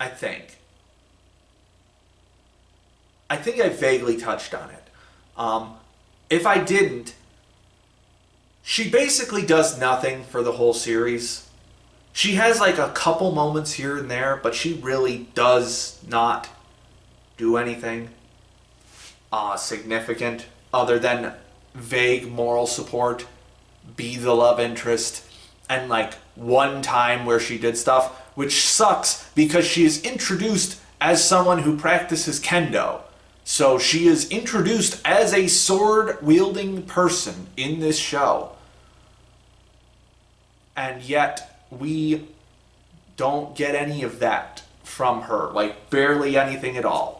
I think I vaguely touched on it. If I didn't, she basically does nothing for the whole series. She has like a couple moments here and there, but she really does not do anything significant other than vague moral support, be the love interest, and like one time where she did stuff, which sucks because she is introduced as someone who practices kendo. So she is introduced as a sword-wielding person in this show. And yet we don't get any of that from her. Like, barely anything at all.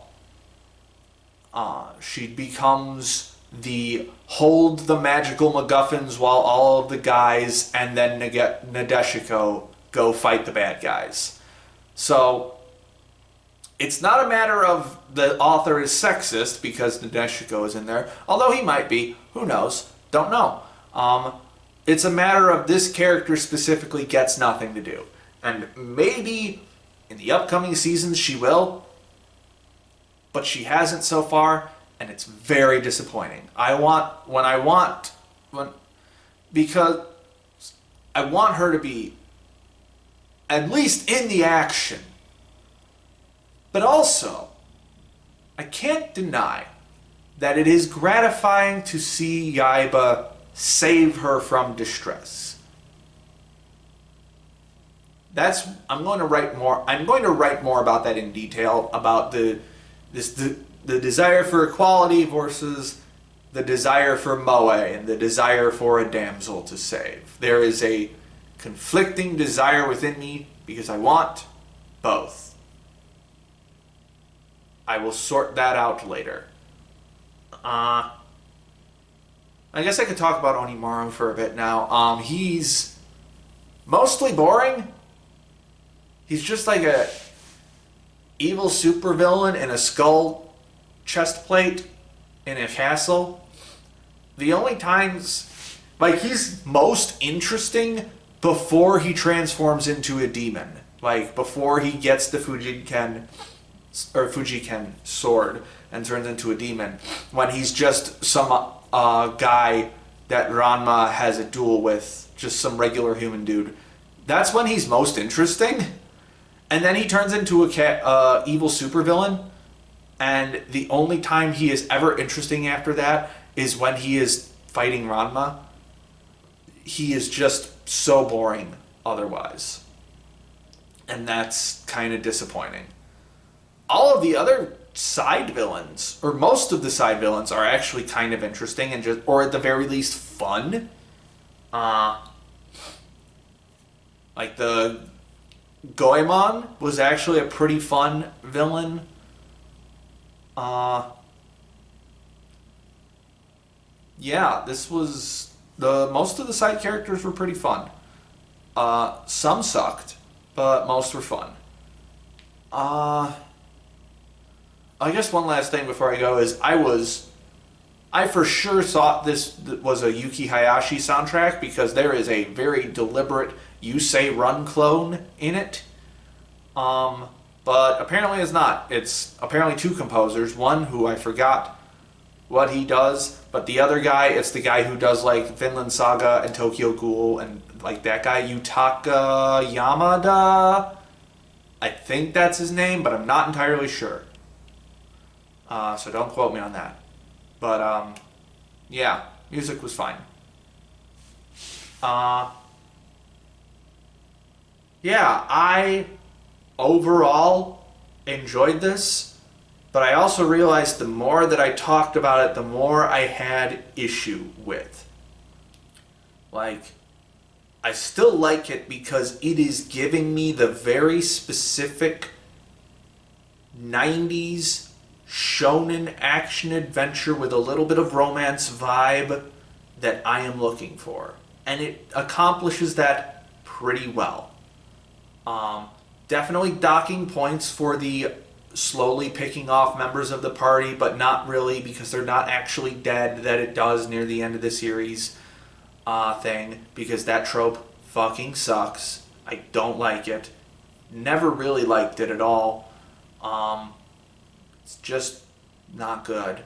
She becomes the hold the magical MacGuffins while all of the guys and then Nadeshiko go fight the bad guys. So it's not a matter of the author is sexist because Nadeshiko is in there, although he might be. Who knows? Don't know. It's a matter of this character specifically gets nothing to do. And maybe in the upcoming seasons she will, but she hasn't so far, and it's very disappointing. Because I want her to be at least in the action. But also, I can't deny that it is gratifying to see Yaiba save her from distress. I'm going to write more about that in detail, about the desire for equality versus the desire for moe and the desire for a damsel to save. There is a conflicting desire within me because I want both. I will sort that out later. I guess I could talk about Onimaru for a bit now. He's mostly boring. He's just like a evil supervillain in a skull chest plate in a castle. The only times, like, he's most interesting before he transforms into a demon. Like, before he gets the Fujiken sword and turns into a demon. When he's just some guy that Ranma has a duel with, just some regular human dude. That's when he's most interesting. And then he turns into a evil supervillain. And the only time he is ever interesting after that is when he is fighting Ranma. He is just so boring otherwise. And that's kind of disappointing. All of the other side villains, or most of the side villains, are actually kind of interesting and just, or at the very least, fun. Like the Goemon was actually a pretty fun villain. Yeah, this was most of the side characters were pretty fun. Some sucked, but most were fun. I guess one last thing before I go is I for sure thought this was a Yuki Hayashi soundtrack because there is a very deliberate Yusei Run clone in it. But apparently it's not. It's apparently two composers. One who I forgot what he does, but the other guy, it's the guy who does like Vinland Saga and Tokyo Ghoul and like that guy, Yutaka Yamada. I think that's his name, but I'm not entirely sure. So don't quote me on that. But yeah, music was fine. Yeah, I overall enjoyed this, but I also realized the more that I talked about it, the more I had issue with. Like, I still like it because it is giving me the very specific 90s shonen action adventure with a little bit of romance vibe that I am looking for. And it accomplishes that pretty well. Definitely docking points for the slowly picking off members of the party, but not really because they're not actually dead that it does near the end of the series thing, because that trope fucking sucks. I don't like it. Never really liked it at all. It's just not good.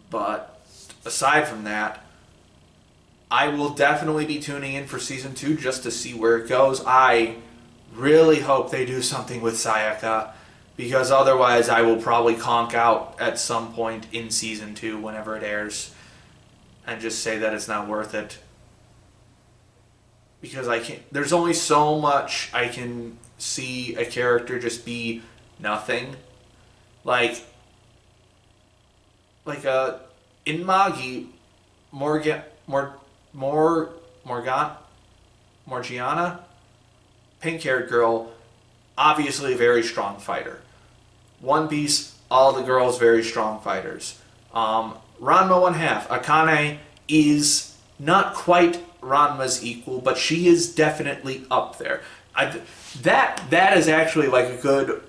But aside from that, I will definitely be tuning in for season 2 just to see where it goes. I really hope they do something with Sayaka, because otherwise I will probably conk out at some point in season 2 whenever it airs and just say that it's not worth it. Because I can't, there's only so much I can see a character just be nothing. Like in Magi, Morgiana, pink-haired girl, obviously a very strong fighter. One Piece, all the girls very strong fighters. Ranma one half, Akane is not quite Ranma's equal, but she is definitely up there. That is actually like a good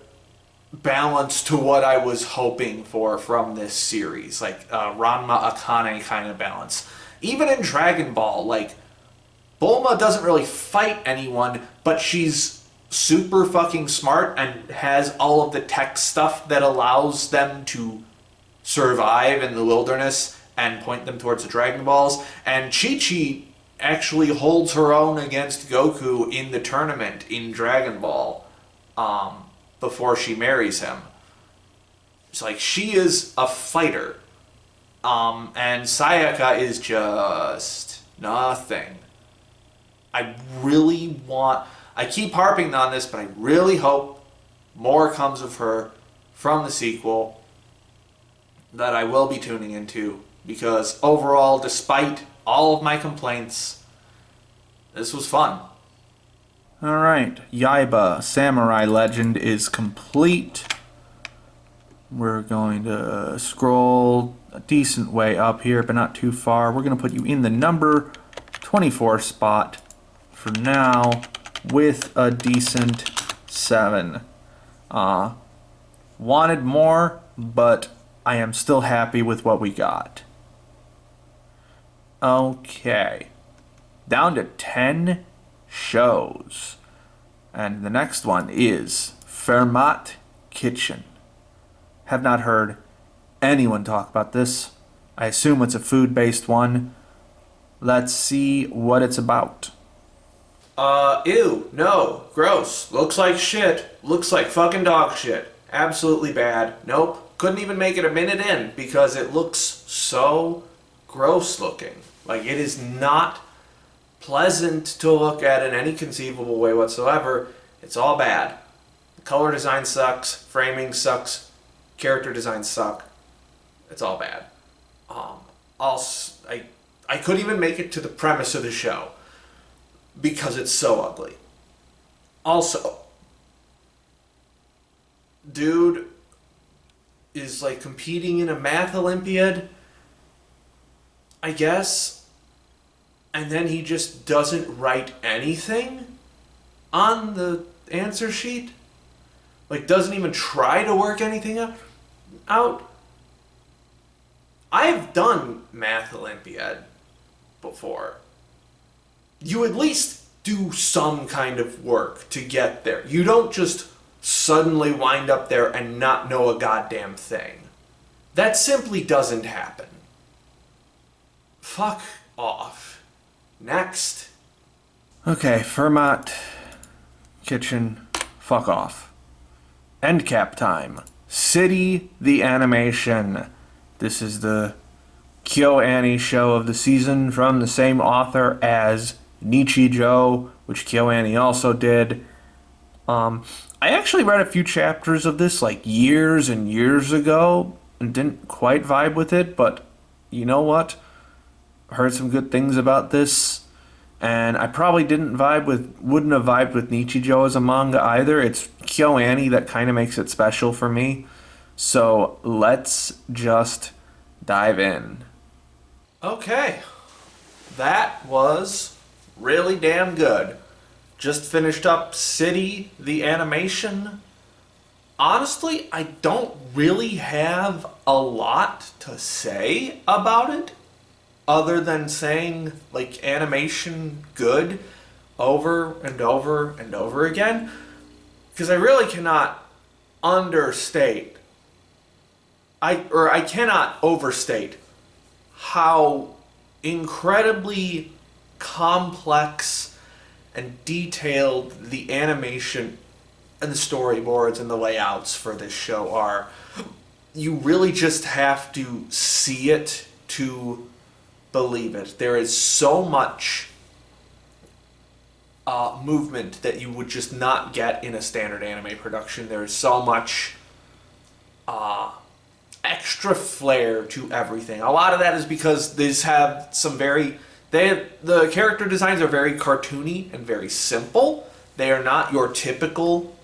balance to what I was hoping for from this series, like Ranma Akane kind of balance. Even in Dragon Ball, like Bulma doesn't really fight anyone, but she's super fucking smart and has all of the tech stuff that allows them to survive in the wilderness and point them towards the Dragon Balls. And Chi-Chi actually holds her own against Goku in the tournament in Dragon Ball before she marries him. It's like, she is a fighter. And Sayaka is just nothing. I keep harping on this, but I really hope more comes of her from the sequel that I will be tuning into, because overall, despite all of my complaints, this was fun. Alright, Yaiba, Samurai Legend is complete. We're going to scroll a decent way up here, but not too far. We're going to put you in the number 24 spot for now with a decent 7. Wanted more, but I am still happy with what we got. Okay. Down to 10 shows. And the next one is Fermat Kitchen. Have not heard anyone talk about this. I assume it's a food-based one. Let's see what it's about. Ew, no, gross, looks like shit, looks like fucking dog shit, absolutely bad, nope, couldn't even make it a minute in because it looks so gross looking. Like, it is not pleasant to look at in any conceivable way whatsoever. It's all bad. The color design sucks, framing sucks, character designs suck, it's all bad. I couldn't even make it to the premise of the show because it's so ugly. Also, dude is like competing in a math Olympiad, I guess, and then he just doesn't write anything on the answer sheet. Like, doesn't even try to work anything out. I've done math Olympiad before. You at least do some kind of work to get there. You don't just suddenly wind up there and not know a goddamn thing. That simply doesn't happen. Fuck off. Next. Okay, Fermat Kitchen, fuck off. End cap time. City the Animation. This is the KyoAni show of the season from the same author as Nichijou, which KyoAni also did. I actually read a few chapters of this like years and years ago and didn't quite vibe with it, but you know what? I heard some good things about this, and I probably wouldn't have vibed with Nichijou as a manga either. It's KyoAni that kind of makes it special for me. So let's just dive in. Okay. That was really damn good. Just finished up City the Animation. Honestly, I don't really have a lot to say about it other than saying, like, animation good over and over and over again, because I really cannot understate I cannot overstate how incredibly complex and detailed the animation and the storyboards and the layouts for this show are. You really just have to see it to believe it. There is so much movement that you would just not get in a standard anime production. There is so much extra flair to everything. A lot of that is because these have some the character designs are very cartoony and very simple. They are not your typical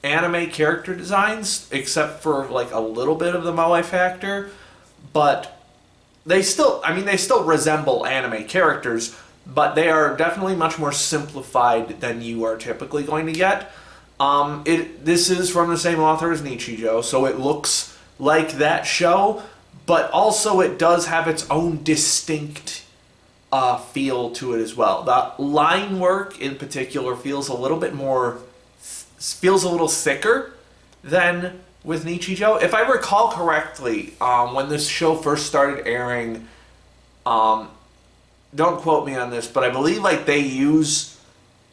anime character designs, except for like a little bit of the moe factor, but they still resemble anime characters, but they are definitely much more simplified than you are typically going to get. This is from the same author as Nichijou, so it looks like that show, but also it does have its own distinct feel to it as well. The line work in particular feels a little thicker than with Nichijou. If I recall correctly, when this show first started airing, don't quote me on this, but I believe like they use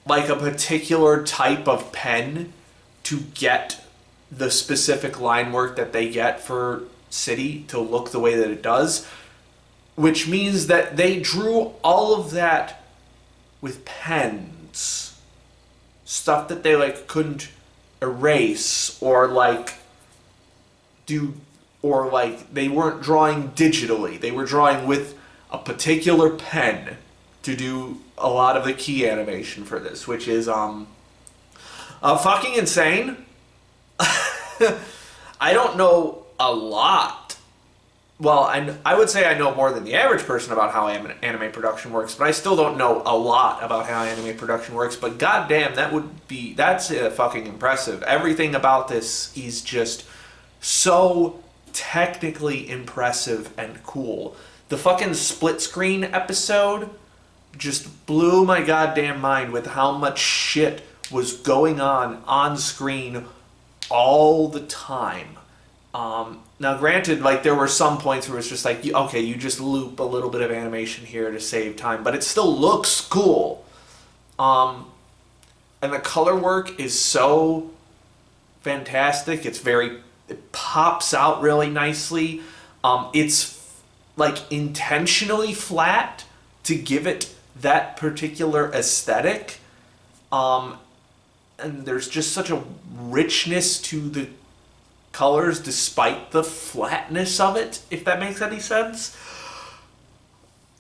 like a particular type of pen to get the specific line work that they get for City to look the way that it does, which means that they drew all of that with pens, stuff that they like couldn't erase or like do, or like they weren't drawing digitally. They were drawing with a particular pen to do a lot of the key animation for this, which is fucking insane. I don't know a lot. Well, I would say I know more than the average person about how anime production works, but I still don't know a lot about how anime production works. But goddamn, that's fucking impressive. Everything about this is just so technically impressive and cool. The fucking split screen episode just blew my goddamn mind with how much shit was going on screen all the time. Now, granted, like, there were some points where it's just like, okay, you just loop a little bit of animation here to save time, but it still looks cool. And the color work is so fantastic. It pops out really nicely. It's like intentionally flat to give it that particular aesthetic. And there's just such a richness to the colors despite the flatness of it, if that makes any sense.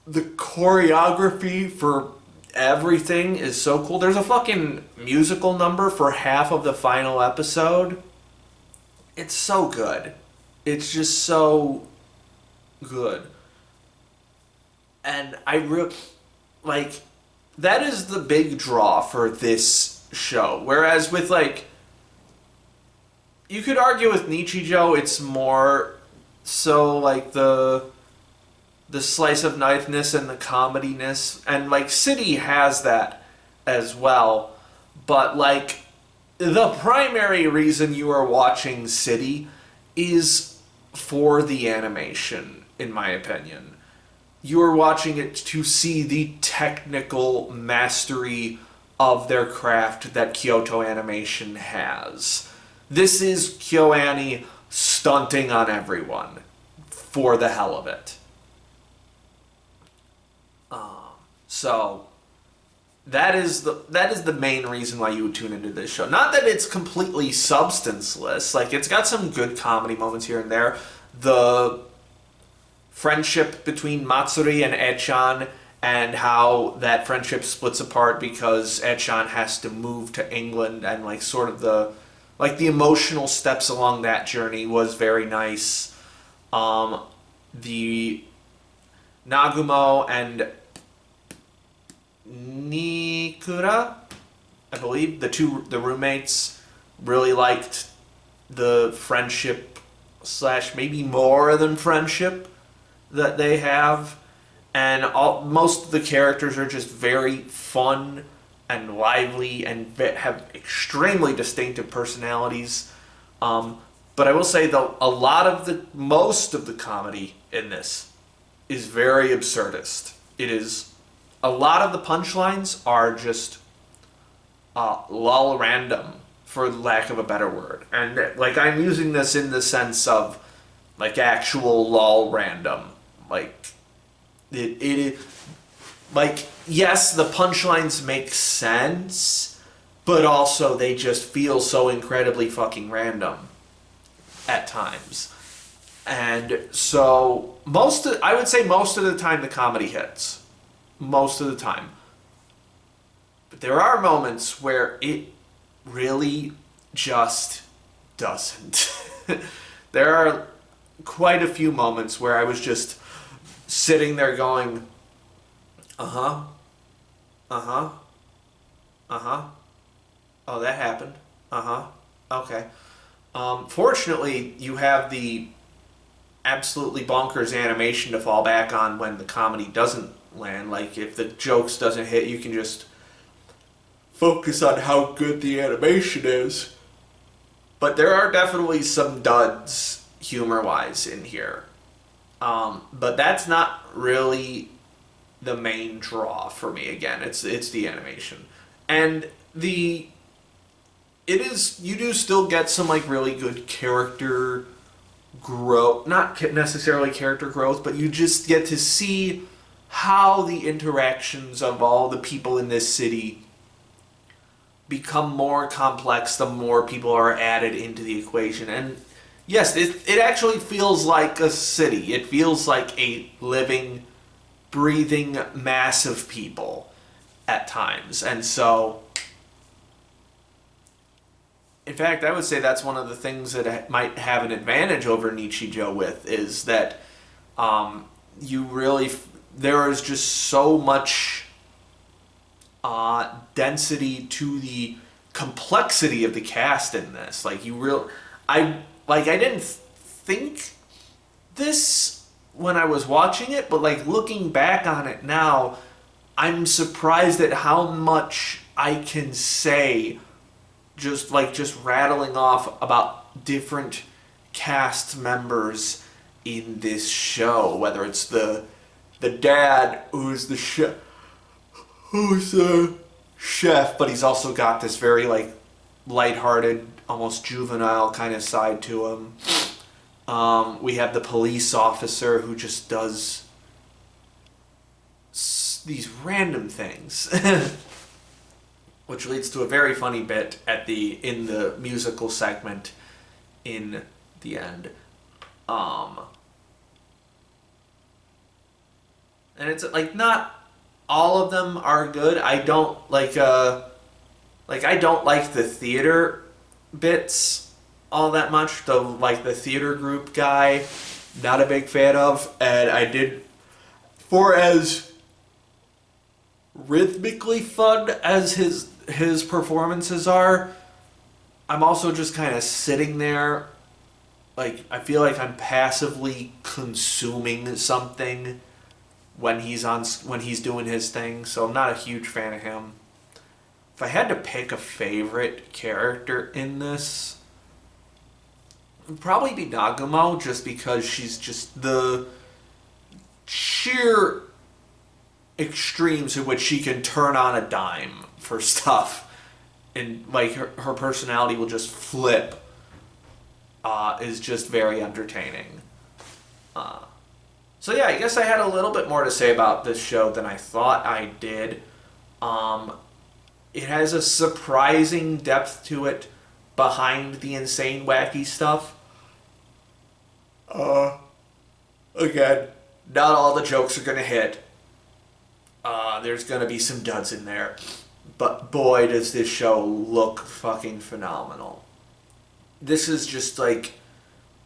The choreography for everything is so cool. There's a fucking musical number for half of the final episode. It's so good. It's just so good. And I really, like, that is the big draw for this show. Whereas with, like, you could argue with Nichijou, it's more so like the slice of knifeness and the comediness, and like City has that as well. But like the primary reason you are watching City is for the animation, in my opinion. You are watching it to see the technical mastery of their craft that Kyoto Animation has. This is KyoAni stunting on everyone for the hell of it. So that is the main reason why you would tune into this show. Not that it's completely substanceless. Like, it's got some good comedy moments here and there. The friendship between Matsuri and Echan, and how that friendship splits apart because Echan has to move to England, and like sort of the emotional steps along that journey was very nice. The Nagumo and Nikura, I believe, the roommates, really liked the friendship / maybe more than friendship that they have. And most of the characters are just very fun and lively and have extremely distinctive personalities. But I will say, though, most of the comedy in this is very absurdist. It is, a lot of the punchlines are just lol random, for lack of a better word. And like, I'm using this in the sense of like actual lol random. Like, it like, yes, the punchlines make sense, but also they just feel so incredibly fucking random at times. And so I would say most of the time the comedy hits. Most of the time. But there are moments where it really just doesn't. There are quite a few moments where I was just sitting there going, oh, that happened, okay. Fortunately, you have the absolutely bonkers animation to fall back on when the comedy doesn't land. Like, if the jokes doesn't hit, you can just focus on how good the animation is. But there are definitely some duds humor-wise in here. But that's not really the main draw for me. Again, it's the animation. And you do still get some like really good character growth, not necessarily character growth, but you just get to see how the interactions of all the people in this city become more complex the more people are added into the equation. And yes, it actually feels like a city. It feels like a living, breathing mass of people at times. And so, in fact, I would say that's one of the things that might have an advantage over Nichijou with, is that there is just so much density to the complexity of the cast in this. Like, I didn't think this when I was watching it, but like looking back on it now, I'm surprised at how much I can say just rattling off about different cast members in this show, whether it's the dad who's the chef, but he's also got this very like lighthearted, almost juvenile kind of side to him. We have the police officer who just does these random things, which leads to a very funny bit in the musical segment in the end. And it's like not all of them are good. I don't like I don't like the theater bits all that much. The theater group guy, not a big fan of. And I did, for as rhythmically fun as his performances are, I'm also just kind of sitting there. Like, I feel like I'm passively consuming something when he's doing his thing, so I'm not a huge fan of him. If I had to pick a favorite character in this, it would probably be Nagumo, just because she's just the sheer extremes in which she can turn on a dime for stuff, and like her personality will just flip. Is just very entertaining. So yeah, I guess I had a little bit more to say about this show than I thought I did. It has a surprising depth to it behind the insane, wacky stuff. Again, not all the jokes are gonna hit. There's gonna be some duds in there. But boy, does this show look fucking phenomenal. This is just like,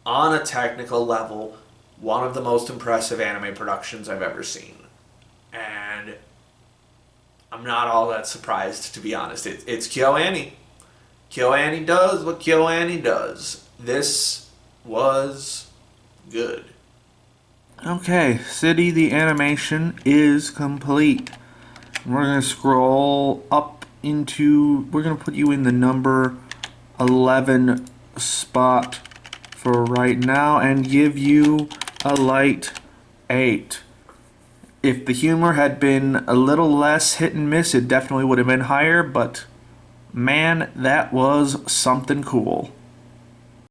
on a technical level, one of the most impressive anime productions I've ever seen. And I'm not all that surprised, to be honest. It's KyoAni. KyoAni does what KyoAni does. This was good. Okay, City, the animation is complete. We're going to scroll up we're going to put you in the number 11 spot for right now and give you a light 8. If the humor had been a little less hit and miss, it definitely would have been higher, but man, that was something cool.